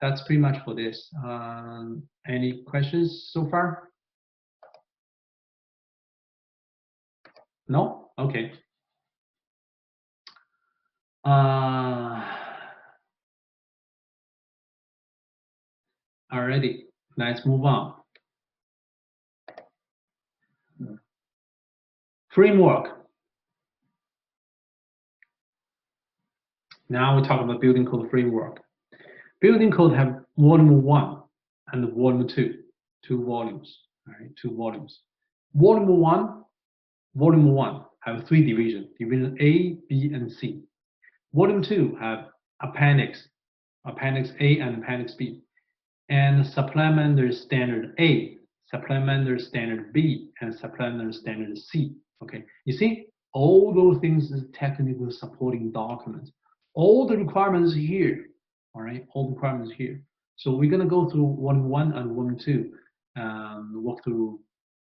That's pretty much for this. Any questions so far? No? Okay. Alrighty, let's move on. Framework. Now we talk about building code framework. Building code have volume 1 and volume 2, 2 volumes. All right, 2 volumes. Volume 1 have 3 divisions, division A, B, and C. Volume 2 have appendix A and appendix B, and supplementary standard A, supplementary standard B, and supplementary standard C. Okay, you see, all those things is technical supporting documents. All the requirements here, all right, all the requirements here. So we're gonna go through volume 1 and volume 2, walk through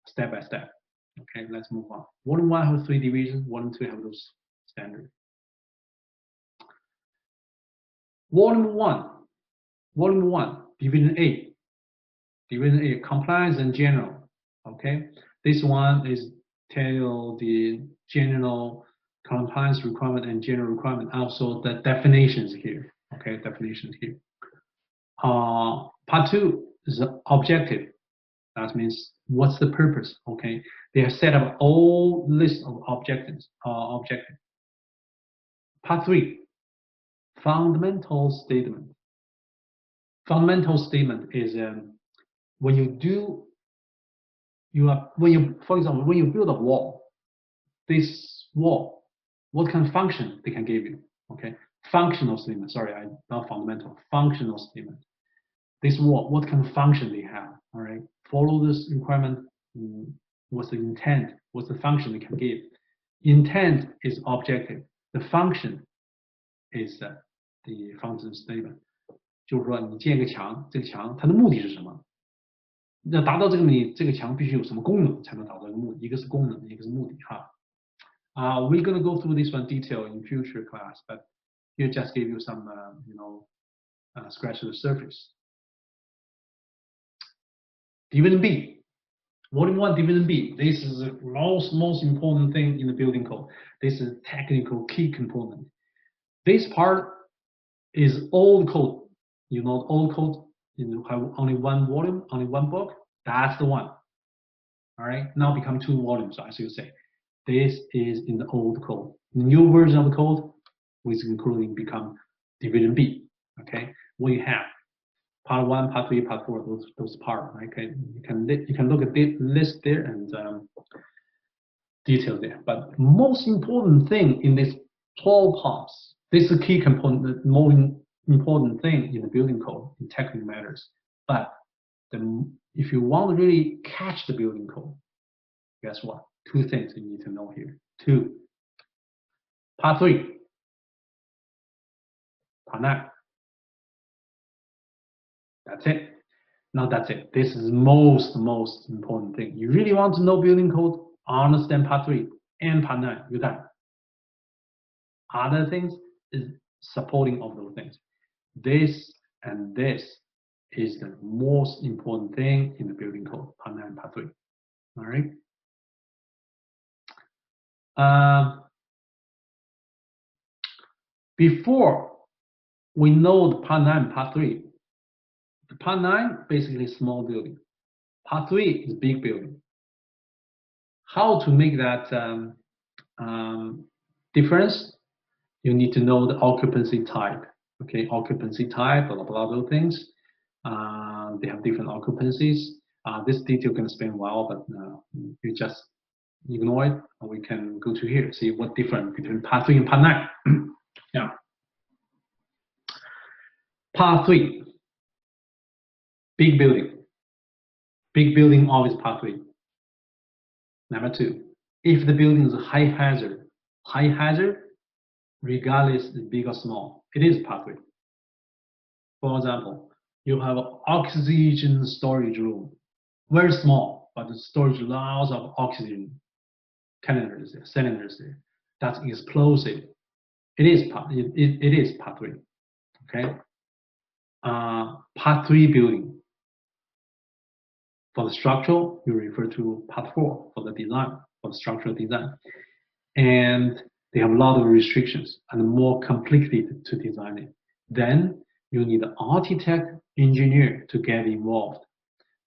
step by step. Okay, let's move on. Volume 1 has 3 divisions, volume 2 have those standard. Volume 1, division A, compliance and general. Okay, this one is tell the general compliance requirement and general requirement, also the definitions here. Okay, definitions here. Part 2 is the objective. That means what's the purpose? Okay, they have set up all list of objectives. Part 3, fundamental statement. Fundamental statement is when you for example, when you build a wall, this wall, what kind of function they can give you? Okay, functional statement. Sorry, not fundamental. Functional statement. This wall, what kind of function they have? All right, follow this requirement. What's the intent? What's the function they can give? Intent is objective. The function is the function statement. 就是说，你建一个墙，这个墙它的目的是什么？要达到这个目的，这个墙必须有什么功能才能达到这个目的？一个是功能，一个是目的哈。We're gonna go through this one detail in future class, but here just give you some, scratch the surface. Division B, volume 1, division B. This is the most important thing in the building code. This is technical key component. This part is old code. You know, old code, you have only 1 volume, only 1 book. That's the one. All right, now become 2 volumes, as you say. This is in the old code. The new version of the code, which including become division B. Okay, what you have, part 1, part 3, part 4, those parts. Okay, you can look at the list there and detail there. But most important thing in this 12 parts, this is a key component, the most important thing in the building code in technical matters. But if you want to really catch the building code, guess what? 2 things you need to know here. 2. Part 3. Part 9. That's it. Now that's it. This is most important thing. You really want to know building code, understand Part 3 and Part 9. You're done. Other things is supporting of those things. This and this is the most important thing in the building code, Part 9 and Part 3. All right. Before we know the Part 9 and Part 3, the Part 9 basically small building. Part 3 is big building. How to make that difference? You need to know the occupancy type. Okay, occupancy type, blah blah those things. They have different occupancies. This detail can spend a while, but you just ignore it. We can go to here, see what difference between Part 3 and Part 9. Yeah. Part 3, big building. Big building always Part 3. Number 2, if the building is high hazard, regardless is big or small, it is Part 3. For example, you have an oxygen storage room, very small, but the storage lots of oxygen cylinders there. That's explosive. It is Part 3. Okay. Part 3 building. For the structural, you refer to Part 4 for the design, for the structural design. And they have a lot of restrictions and more complicated to design it. Then you need an architect, engineer to get involved.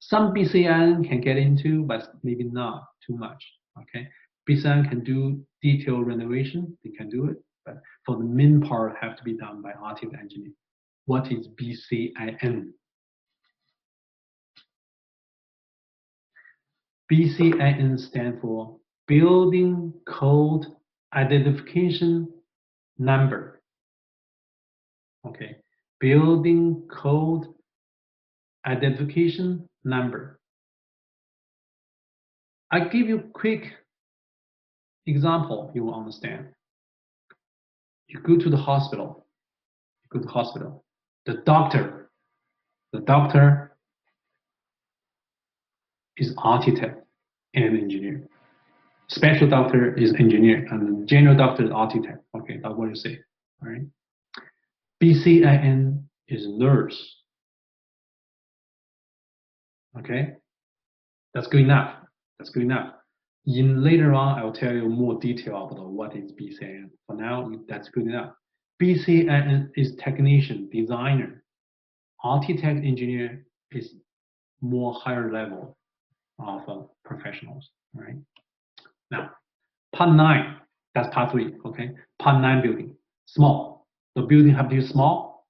Some BCN can get into, but maybe not too much. Okay, BCN can do detailed renovation, they can do it, but for the main part have to be done by architect engineer. What is BCIN? BCIN stands for Building Code Identification Number. Okay, Building Code Identification Number. I give you a quick example, you will understand. You go to the hospital. The doctor is architect and engineer. Special doctor is engineer, and the general doctor is architect. Okay, that's what you say. All right. BCIN is nurse. Okay, that's good enough. Later on, I will tell you more detail about what is BCIN. For now, that's good enough. BCIN is technician, designer. Architect, engineer is more higher level of professionals. All right. Now, Part 9, that's Part 3. Okay. Part 9 building, small. The building have to be small.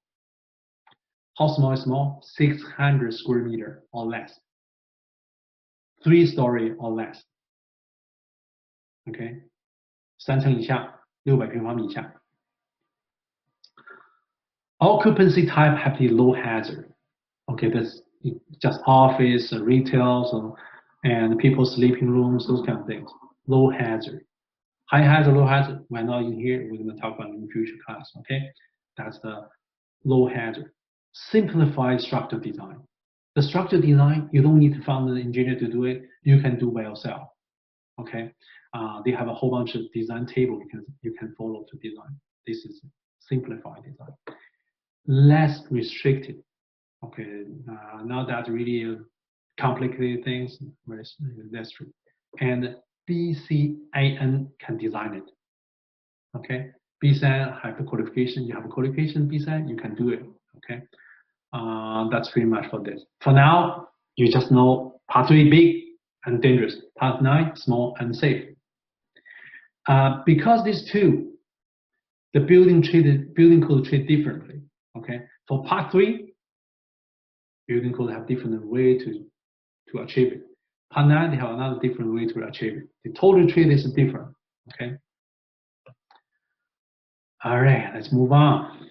How small is small? 600 square meter or less. 3-story or less. Okay. 3层以下，600平方米以下。Occupancy type have to be low hazard. Okay, that's just office, retail, so, and people's sleeping rooms, those kind of things. Low hazard. High hazard, low hazard. We're not in here. We're going to talk about it in future class. Okay, that's the low hazard. Simplified structural design. The structural design, you don't need to find an engineer to do it. You can do by yourself. Okay, they have a whole bunch of design table you can follow to design. This is simplified design. Less restricted. Okay, not that really complicated things. That's true. And BCIN can design it. Okay, BCIN have the qualification. You have a qualification BCIN, you can do it. Okay, that's pretty much for this. For now, you just know Part 3 big and dangerous. Part 9 small and safe. Because these two, the building code treat differently. Okay, for Part 3, building code have different way to achieve it. Part 9, they have another different way to achieve it. The total treat is different. Okay. All right, let's move on.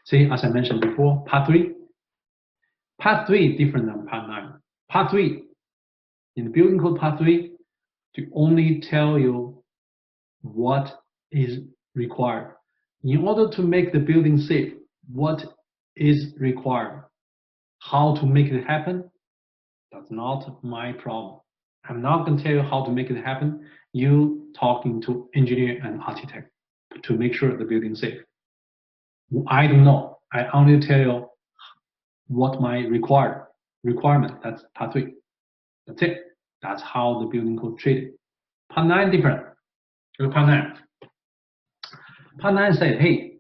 See, as I mentioned before, Part 3 different than Part 9. Part 3, in the building code Part 3, to only tell you what is required. In order to make the building safe, what is required? How to make it happen? That's not my problem. I'm not going to tell you how to make it happen. You talking to engineer and architect to make sure the building is safe. I don't know. I only tell you what my requirement. That's part 3. That's it. That's how the building code treated. Part 9 different. Look at part 9. Part 9 said, hey,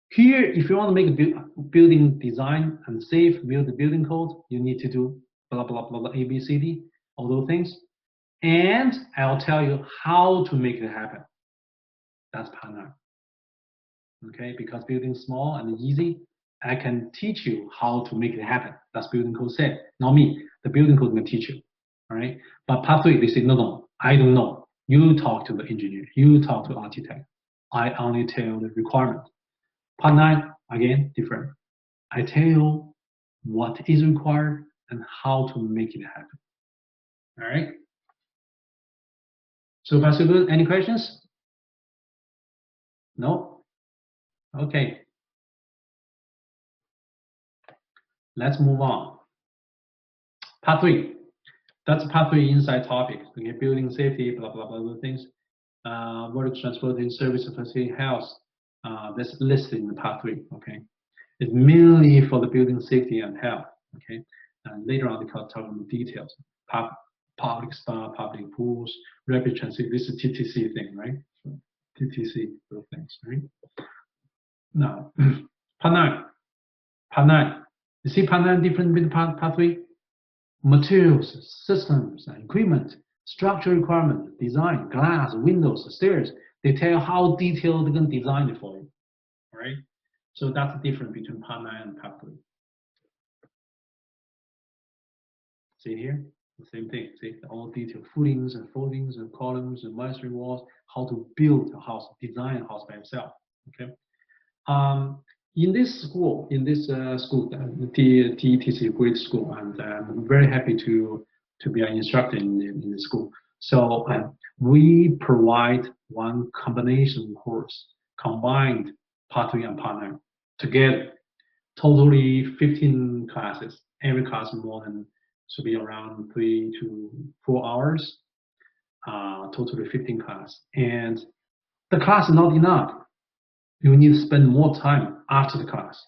here, if you want to make a building design and safe, build the building code, you need to do blah, blah, blah, blah, A, B, C, D, all those things. And I'll tell you how to make it happen. That's part 9. Okay, because building small and easy, I can teach you how to make it happen. That's building code said, not me. The building code will teach you. All right. But part 3, they say, no, I don't know. You talk to the engineer. You talk to the architect. I only tell you the requirement. Part 9, again, different. I tell you what is required and how to make it happen. All right. So far, so good. Any questions? No? Okay. Let's move on. Part 3. That's part 3 inside topic. Okay, building safety, blah, blah, blah, blah things. Vertical transportation service facility health. That's listed in the part 3. Okay. It's mainly for the building safety and health. Okay. And later on, they talk about the details. Public spa, public pools, rapid transit. This is TTC thing, right? TTC, those things, right? Now, part 9. Part 9. You see part 9 different with part 3? Materials, systems, and equipment, structure requirement, design, glass, windows, stairs. They tell you how detailed they're going to design it for you. All right? So that's the difference between part 9 and part 3. See here? The same thing. See, all detailed footings and foldings and columns and masonry walls, how to build a house, design a house by yourself. Okay. In this school, the TETC great school, and I'm very happy to be an instructor in the school. So we provide one combination course, combined part 3 and part 9 together. Totally 15 classes. Every class more than should be around 3 to 4 hours. Totally 15 class. And the class is not enough. You need to spend more time after the class.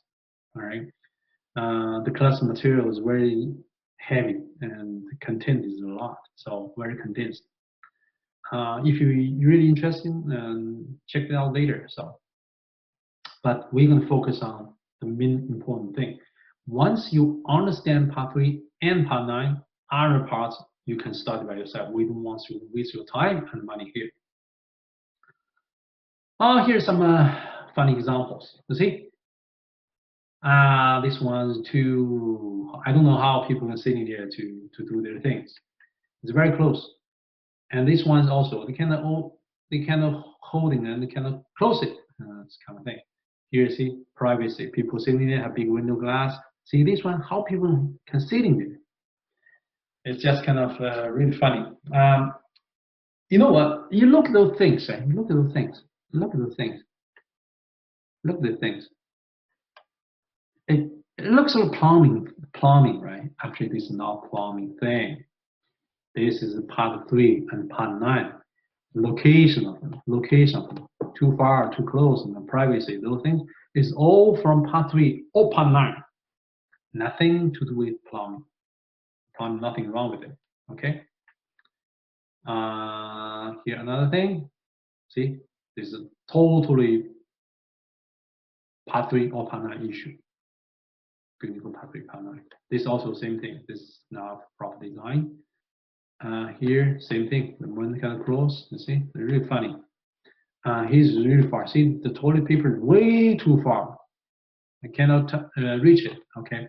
All right. The class material is very heavy and the content is a lot, so very condensed. If you're really interested, check it out later. So, but we're going to focus on the main important thing. Once you understand part 3 and part 9, other parts you can study by yourself. We don't want to waste your time and money here. Here's some funny examples. You see, this one's too. I don't know how people are sitting there to do their things. It's very close. And this one's also they kind of holding and they kind of close it. This kind of thing. Here you see privacy. People sitting there have big window glass. See this one, how people can sitting there. It's just kind of really funny. You know what? You look at those things. You look at those things. Look at the things. Look at the things. It looks like plumbing, right? Actually, this is not plumbing thing. This is part 3 and part 9. Location of them. Too far, too close, and the privacy. Those things is all from part 3 or part 9. Nothing to do with plumbing. Plumbing, nothing wrong with it. Okay. Here another thing. See. This is totally part 3 or part 9 issue. Beautiful part 3, part 9. This also same thing. This is not proper design. Here, same thing. The one kind of close. You see, they're really funny. He's really far. See, the toilet paper is way too far. I cannot reach it. Okay,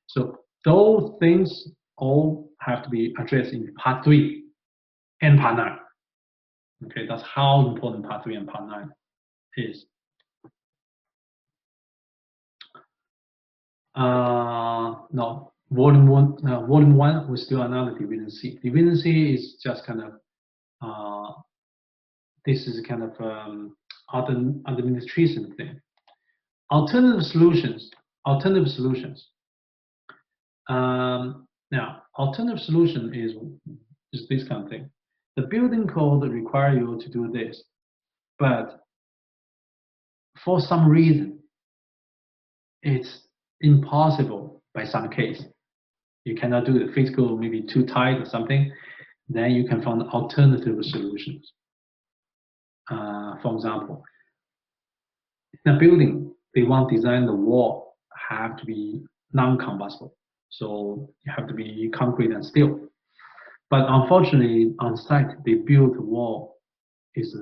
so those things all have to be addressed in part 3 and part 9. Okay, that's how important part 3 and part 9 is. No, volume 1 was still another division C. Division C is just kind of this is kind of administration thing. Alternative solutions. Now, alternative solution is this kind of thing. The building code require you to do this, but for some reason, it's impossible by some case. You cannot do the physical, maybe too tight or something. Then you can find alternative solutions. For example, in a building, they want to design the wall have to be non-combustible. So you have to be concrete and steel. But unfortunately, on site, they built a wall is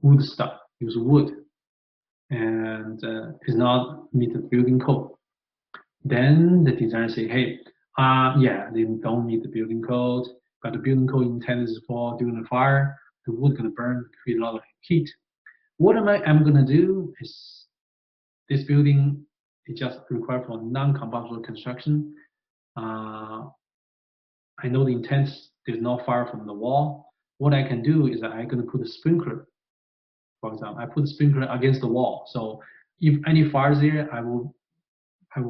wood stuff, use wood, and is not meet the building code. Then the designer say, hey, yeah, they don't meet the building code, but the building code intended is for during a fire, the wood gonna burn, create a lot of heat. What I'm gonna do is this building is just required for non-combustible construction. I know the intent, there's no fire from the wall. What I can do is that I'm gonna put a sprinkler. For example, I put a sprinkler against the wall. So if any fires there, I will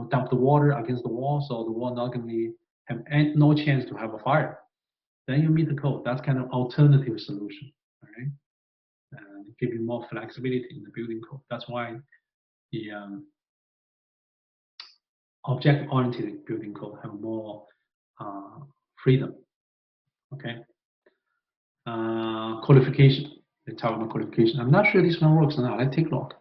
dump the water against the wall, so the wall not gonna have no chance to have a fire. Then you meet the code. That's kind of alternative solution, all right? Give you more flexibility in the building code. That's why the object-oriented building code have more freedom. Okay. Qualification. Let's talk about qualification. I'm not sure this one works or not. Let's take a look.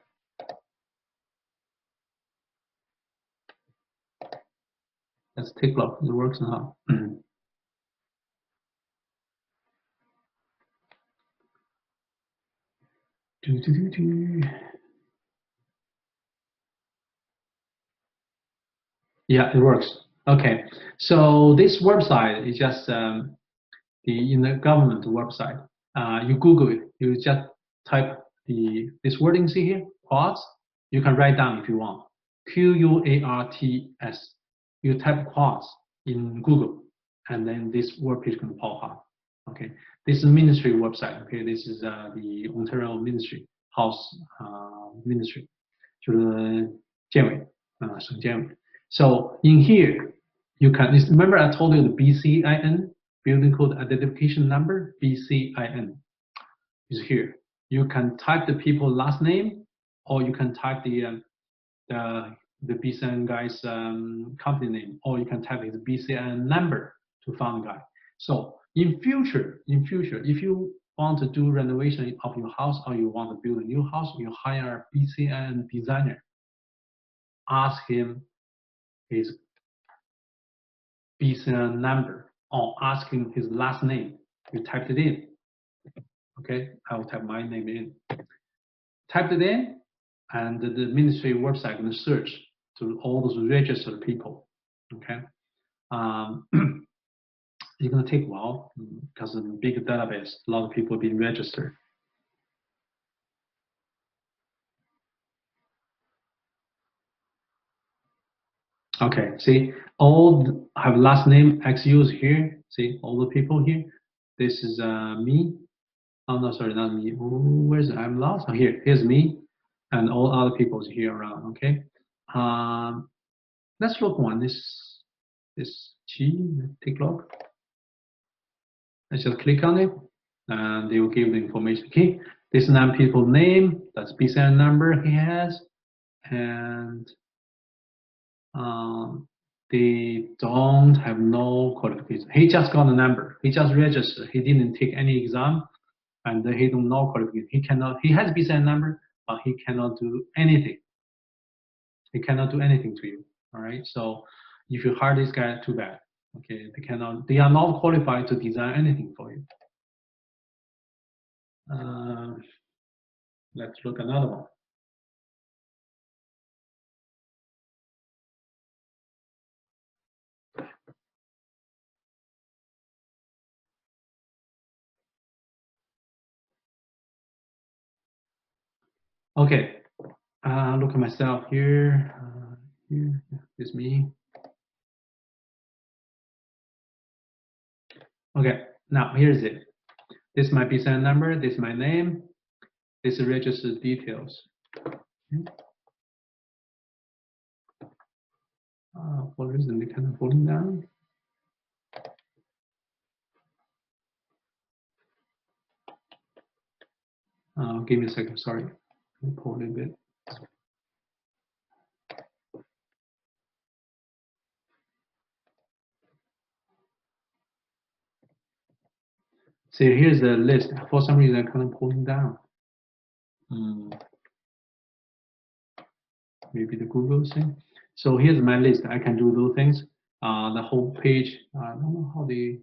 Let's take a look. It works or not. Yeah, it works. Okay, so this website is just in the government website. You Google it. You just type this wording. See here, quartz. You can write down if you want. QUARTS. You type quartz in Google, and then this web page can pop up. Okay, this is ministry website. Okay, this is the Ontario Ministry House Ministry， 就是建委省建委。So in here, you can remember I told you the BCIN building code identification number. BCIN is here. You can type the people's last name, or you can type the BCIN guy's company name, or you can type his BCIN number to find the guy. So in future, if you want to do renovation of your house, or you want to build a new house, you hire a BCIN designer. Ask him his BCIN number, or ask him his last name. You typed it in. Okay, I will type my name in. Typed it in, and the ministry website going to search to all those registered people. Okay, it's going to take a while because of the big database. A lot of people being registered. Okay, see, all have last name XUs here. See, all the people here. This is me. Oh no, sorry, not me. Where's it? I'm lost. Oh, here. Here's me, and all other people's here around. Okay. Let's look one. This G. Take a look. Let's just click on it, and they will give the information. Okay. This 9 people's name. That's BCN number he has, and they don't have no qualification. He just got a number. He just registered. He didn't take any exam, and he don't know qualification. He cannot. He has BCN number, but he cannot do anything. He cannot do anything to you. All right. So if you hire this guy, too bad. Okay. They cannot. They are not qualified to design anything for you. Let's look another one. Okay, look at myself here. Here is me. Okay, now here's it. This is my BCN number. This is my name. This register details. Okay. For reason they kind of falling down. Give me a second, sorry. I'll pull a little bit. So here's the list. For some reason, I can't pull it down. Maybe the Google thing. So here's my list. I can do those things. The whole page. I don't know how they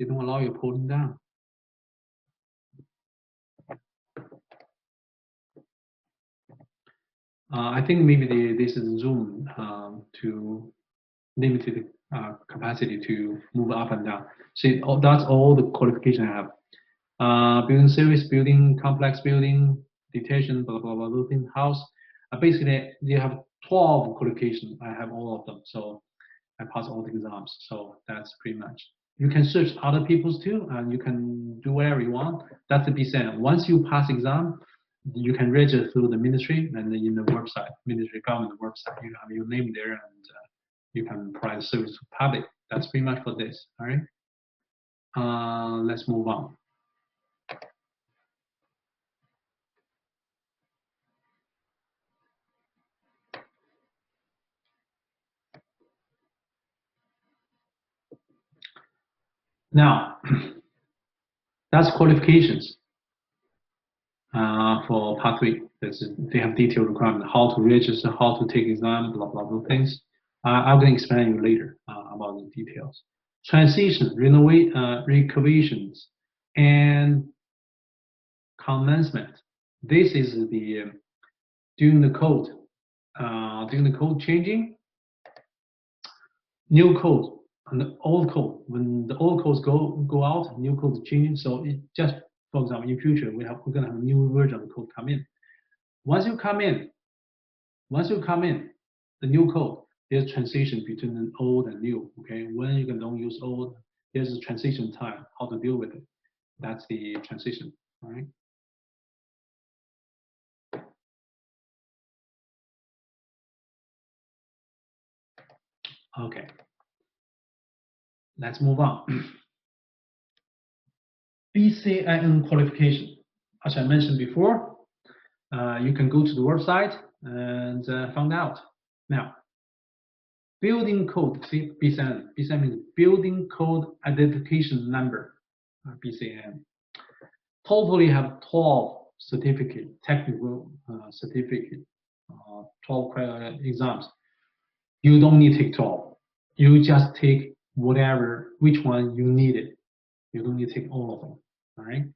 don't allow you pulling down. I think maybe this is Zoom to limited capacity to move up and down. So that's all the qualification I have. Building service, building complex building, detention, blah blah blah, building house. Basically, you have 12 qualifications. I have all of them, so I pass all the exams. So that's pretty much. You can search other people's too, and you can do whatever you want. That's the BCN. Once you pass exam, you can register through the ministry and in the website, ministry government website. You have your name there, and you can provide service to public. That's pretty much for this. All right. Let's move on. Now, that's qualifications for part 3. They have detailed requirement, how to register, how to take exam, blah, blah, blah things. I'm going to explain you later about the details. Transition, recavations, and commencement. This is the during the code changing, new code and the old code. When the old codes go out, new code is changing. So it just, for example, in future we're gonna have a new version of the code come in. Once you come in, the new code, there's transition between the old and new. Okay, when you don't use old, there's a transition time, how to deal with it. That's the transition. All right. Okay. Let's move on. BCIN qualification. As I mentioned before, you can go to the website and find out. Now, building code, see BCIN. BCIN means Building Code Identification Number, BCIN. Totally have 12 certificate, technical certificate, 12 exams. You don't need to take 12. You just take which one you needed. You don't need to take all of them. All right.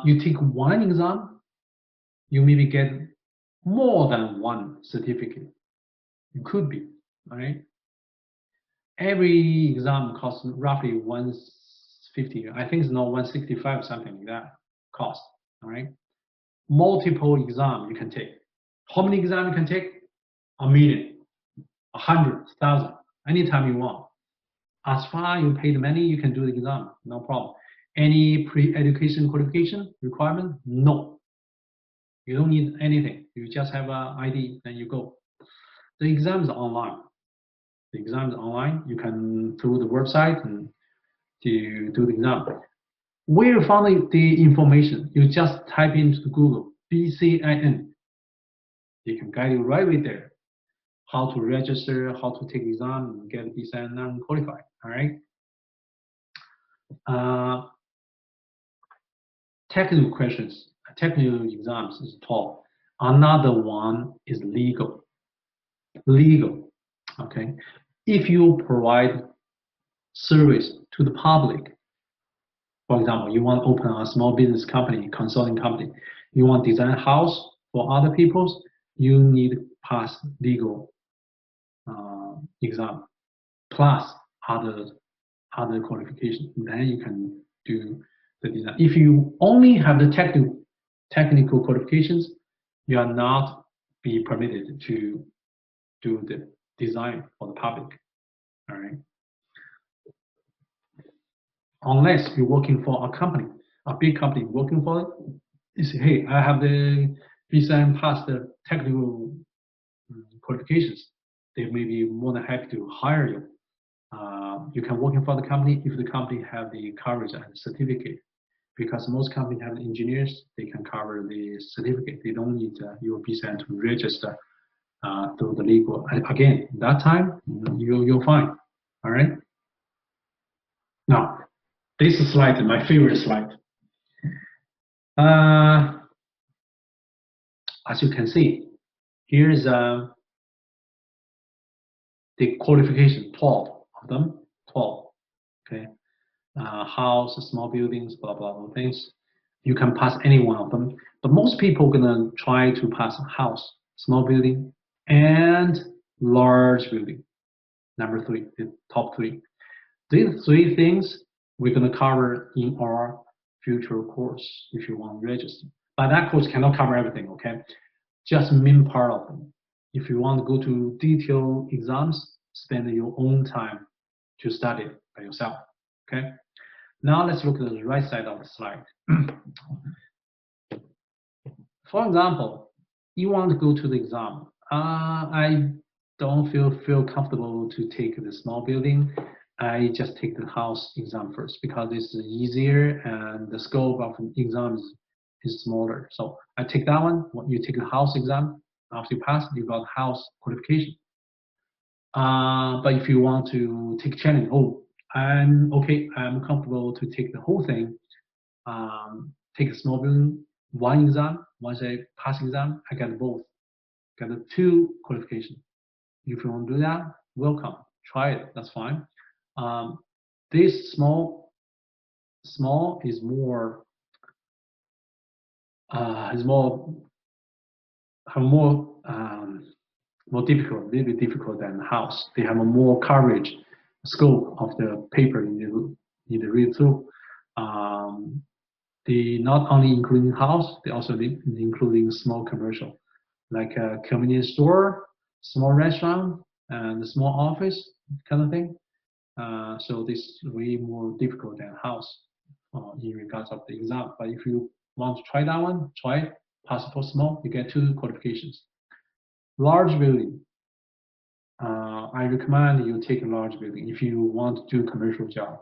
You take one exam, you maybe get more than one certificate. You could be. All right. Every exam costs roughly 150. I think it's not 165, something like that cost. All right. Multiple exams you can take. How many exams you can take? 1 million, 100, 1,000, anytime you want. As far as you pay the money, you can do the exam, no problem. Any pre-education qualification requirement? No. You don't need anything. You just have an ID, then you go. The exam is online. The exam is online. You can through the website and to do the exam. Where you found the information? You just type into Google BCIN. It can guide you right there. How to register, how to take exam, and get BCIN and qualify. All right. Technical questions, technical exams is 12. Another one is legal. Legal. Okay. If you provide service to the public, for example, you want to open a small business company, consulting company, you want to design a house for other people, you need to pass legal exam plus other qualifications. Then you can do the design. If you only have the technical qualifications, you are not be permitted to do the design for the public. All right. Unless you're working for a company. a big company working for it, you say, hey, I have the visa and pass the technical qualifications. They may be more than happy to hire you. You can work for the company if the company have the coverage and certificate. Because most companies have engineers, they can cover the certificate. They don't need your visa to register through the legal. Again, that time you're fine. All right. Now, this slide, my favorite slide. As you can see, here's the qualification, 12 of them, 12. Okay. House, small buildings, blah, blah, blah things. You can pass any one of them, but most people are gonna try to pass house, small building, and large building. Number 3, the top 3. These 3 things we're gonna cover in our future course if you want to register. But that course cannot cover everything, okay? Just main part of them. If you want to go to detailed exams, spend your own time to study it by yourself, okay? Now let's look at the right side of the slide. For example, you want to go to the exam. I don't feel comfortable to take the small building. I just take the house exam first because it's easier and the scope of the exam is smaller. So I take that one. When you take the house exam, after you pass, you got house qualification. But if you want to take challenge, I'm comfortable to take the whole thing, take a small building, one exam. Once I pass exam, I get both, get the 2 qualifications. If you want to do that, welcome, try it, that's fine. This small is more difficult, a little bit difficult than house. They have a more coverage scope of the paper you need to read through. They not only including house, they also including small commercial, like a convenience store, small restaurant, and a small office kind of thing. So this is way more difficult than house in regards of the exam. But if you want to try that one, try it. Pass for small, you get 2 qualifications. Large building. I recommend you take a large building. If you want to do commercial job,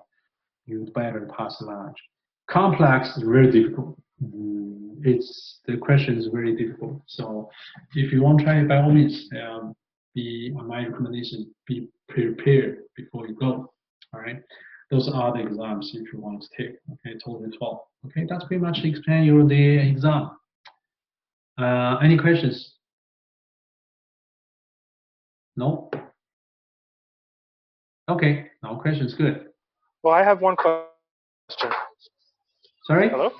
you better pass large. Complex is very difficult. The question is very difficult. So if you want to try it, by all means, my recommendation, be prepared before you go. All right. Those are the exams if you want to take. Okay, total 12. Okay, that's pretty much explain the exam. Any questions? No? Okay, no questions, good. Well, I have one question. Sorry? Hello?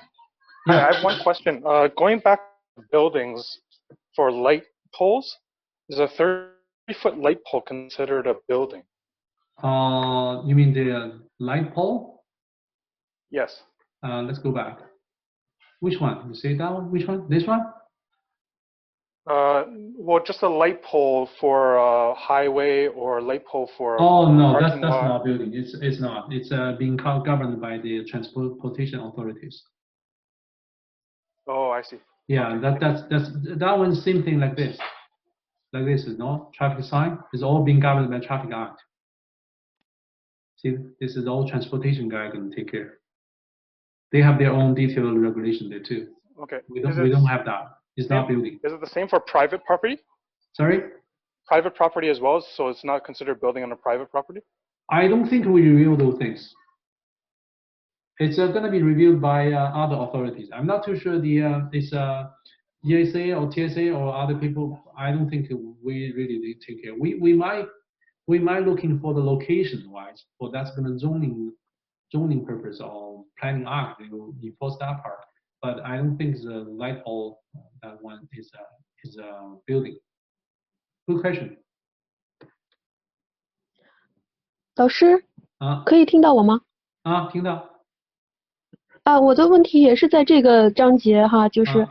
Yeah. Hi, I have one question. Going back to buildings for light poles, is a 30-foot light pole considered a building? You mean the light pole? Yes. Let's go back. Which one? You say that one? Which one? This one? Well, just a light pole for a highway or a light pole for Oh no, a that's parking lot. not building. It's not. It's being governed by the transportation authorities. Oh, I see. Yeah, Okay. that one. Same thing like this. Like this, no traffic sign is all being governed by Traffic Act. See, this is all transportation guy can take care. They have their own detailed regulation there too. Okay. We don't have that. It's not building. Is it the same for private property? Sorry? Private property as well, so it's not considered building on a private property? I don't think we reveal those things. It's going to be reviewed by other authorities. I'm not too sure it's ESA or TSA or other people. I don't think we really take care. We might looking for the location wise, but that's going to zoning purpose or planning act. They will enforce that part. But I don't think the light pole that one is a building. Good question. 老师，啊可以听到我吗？听到。我的问题也是在这个章节哈，就是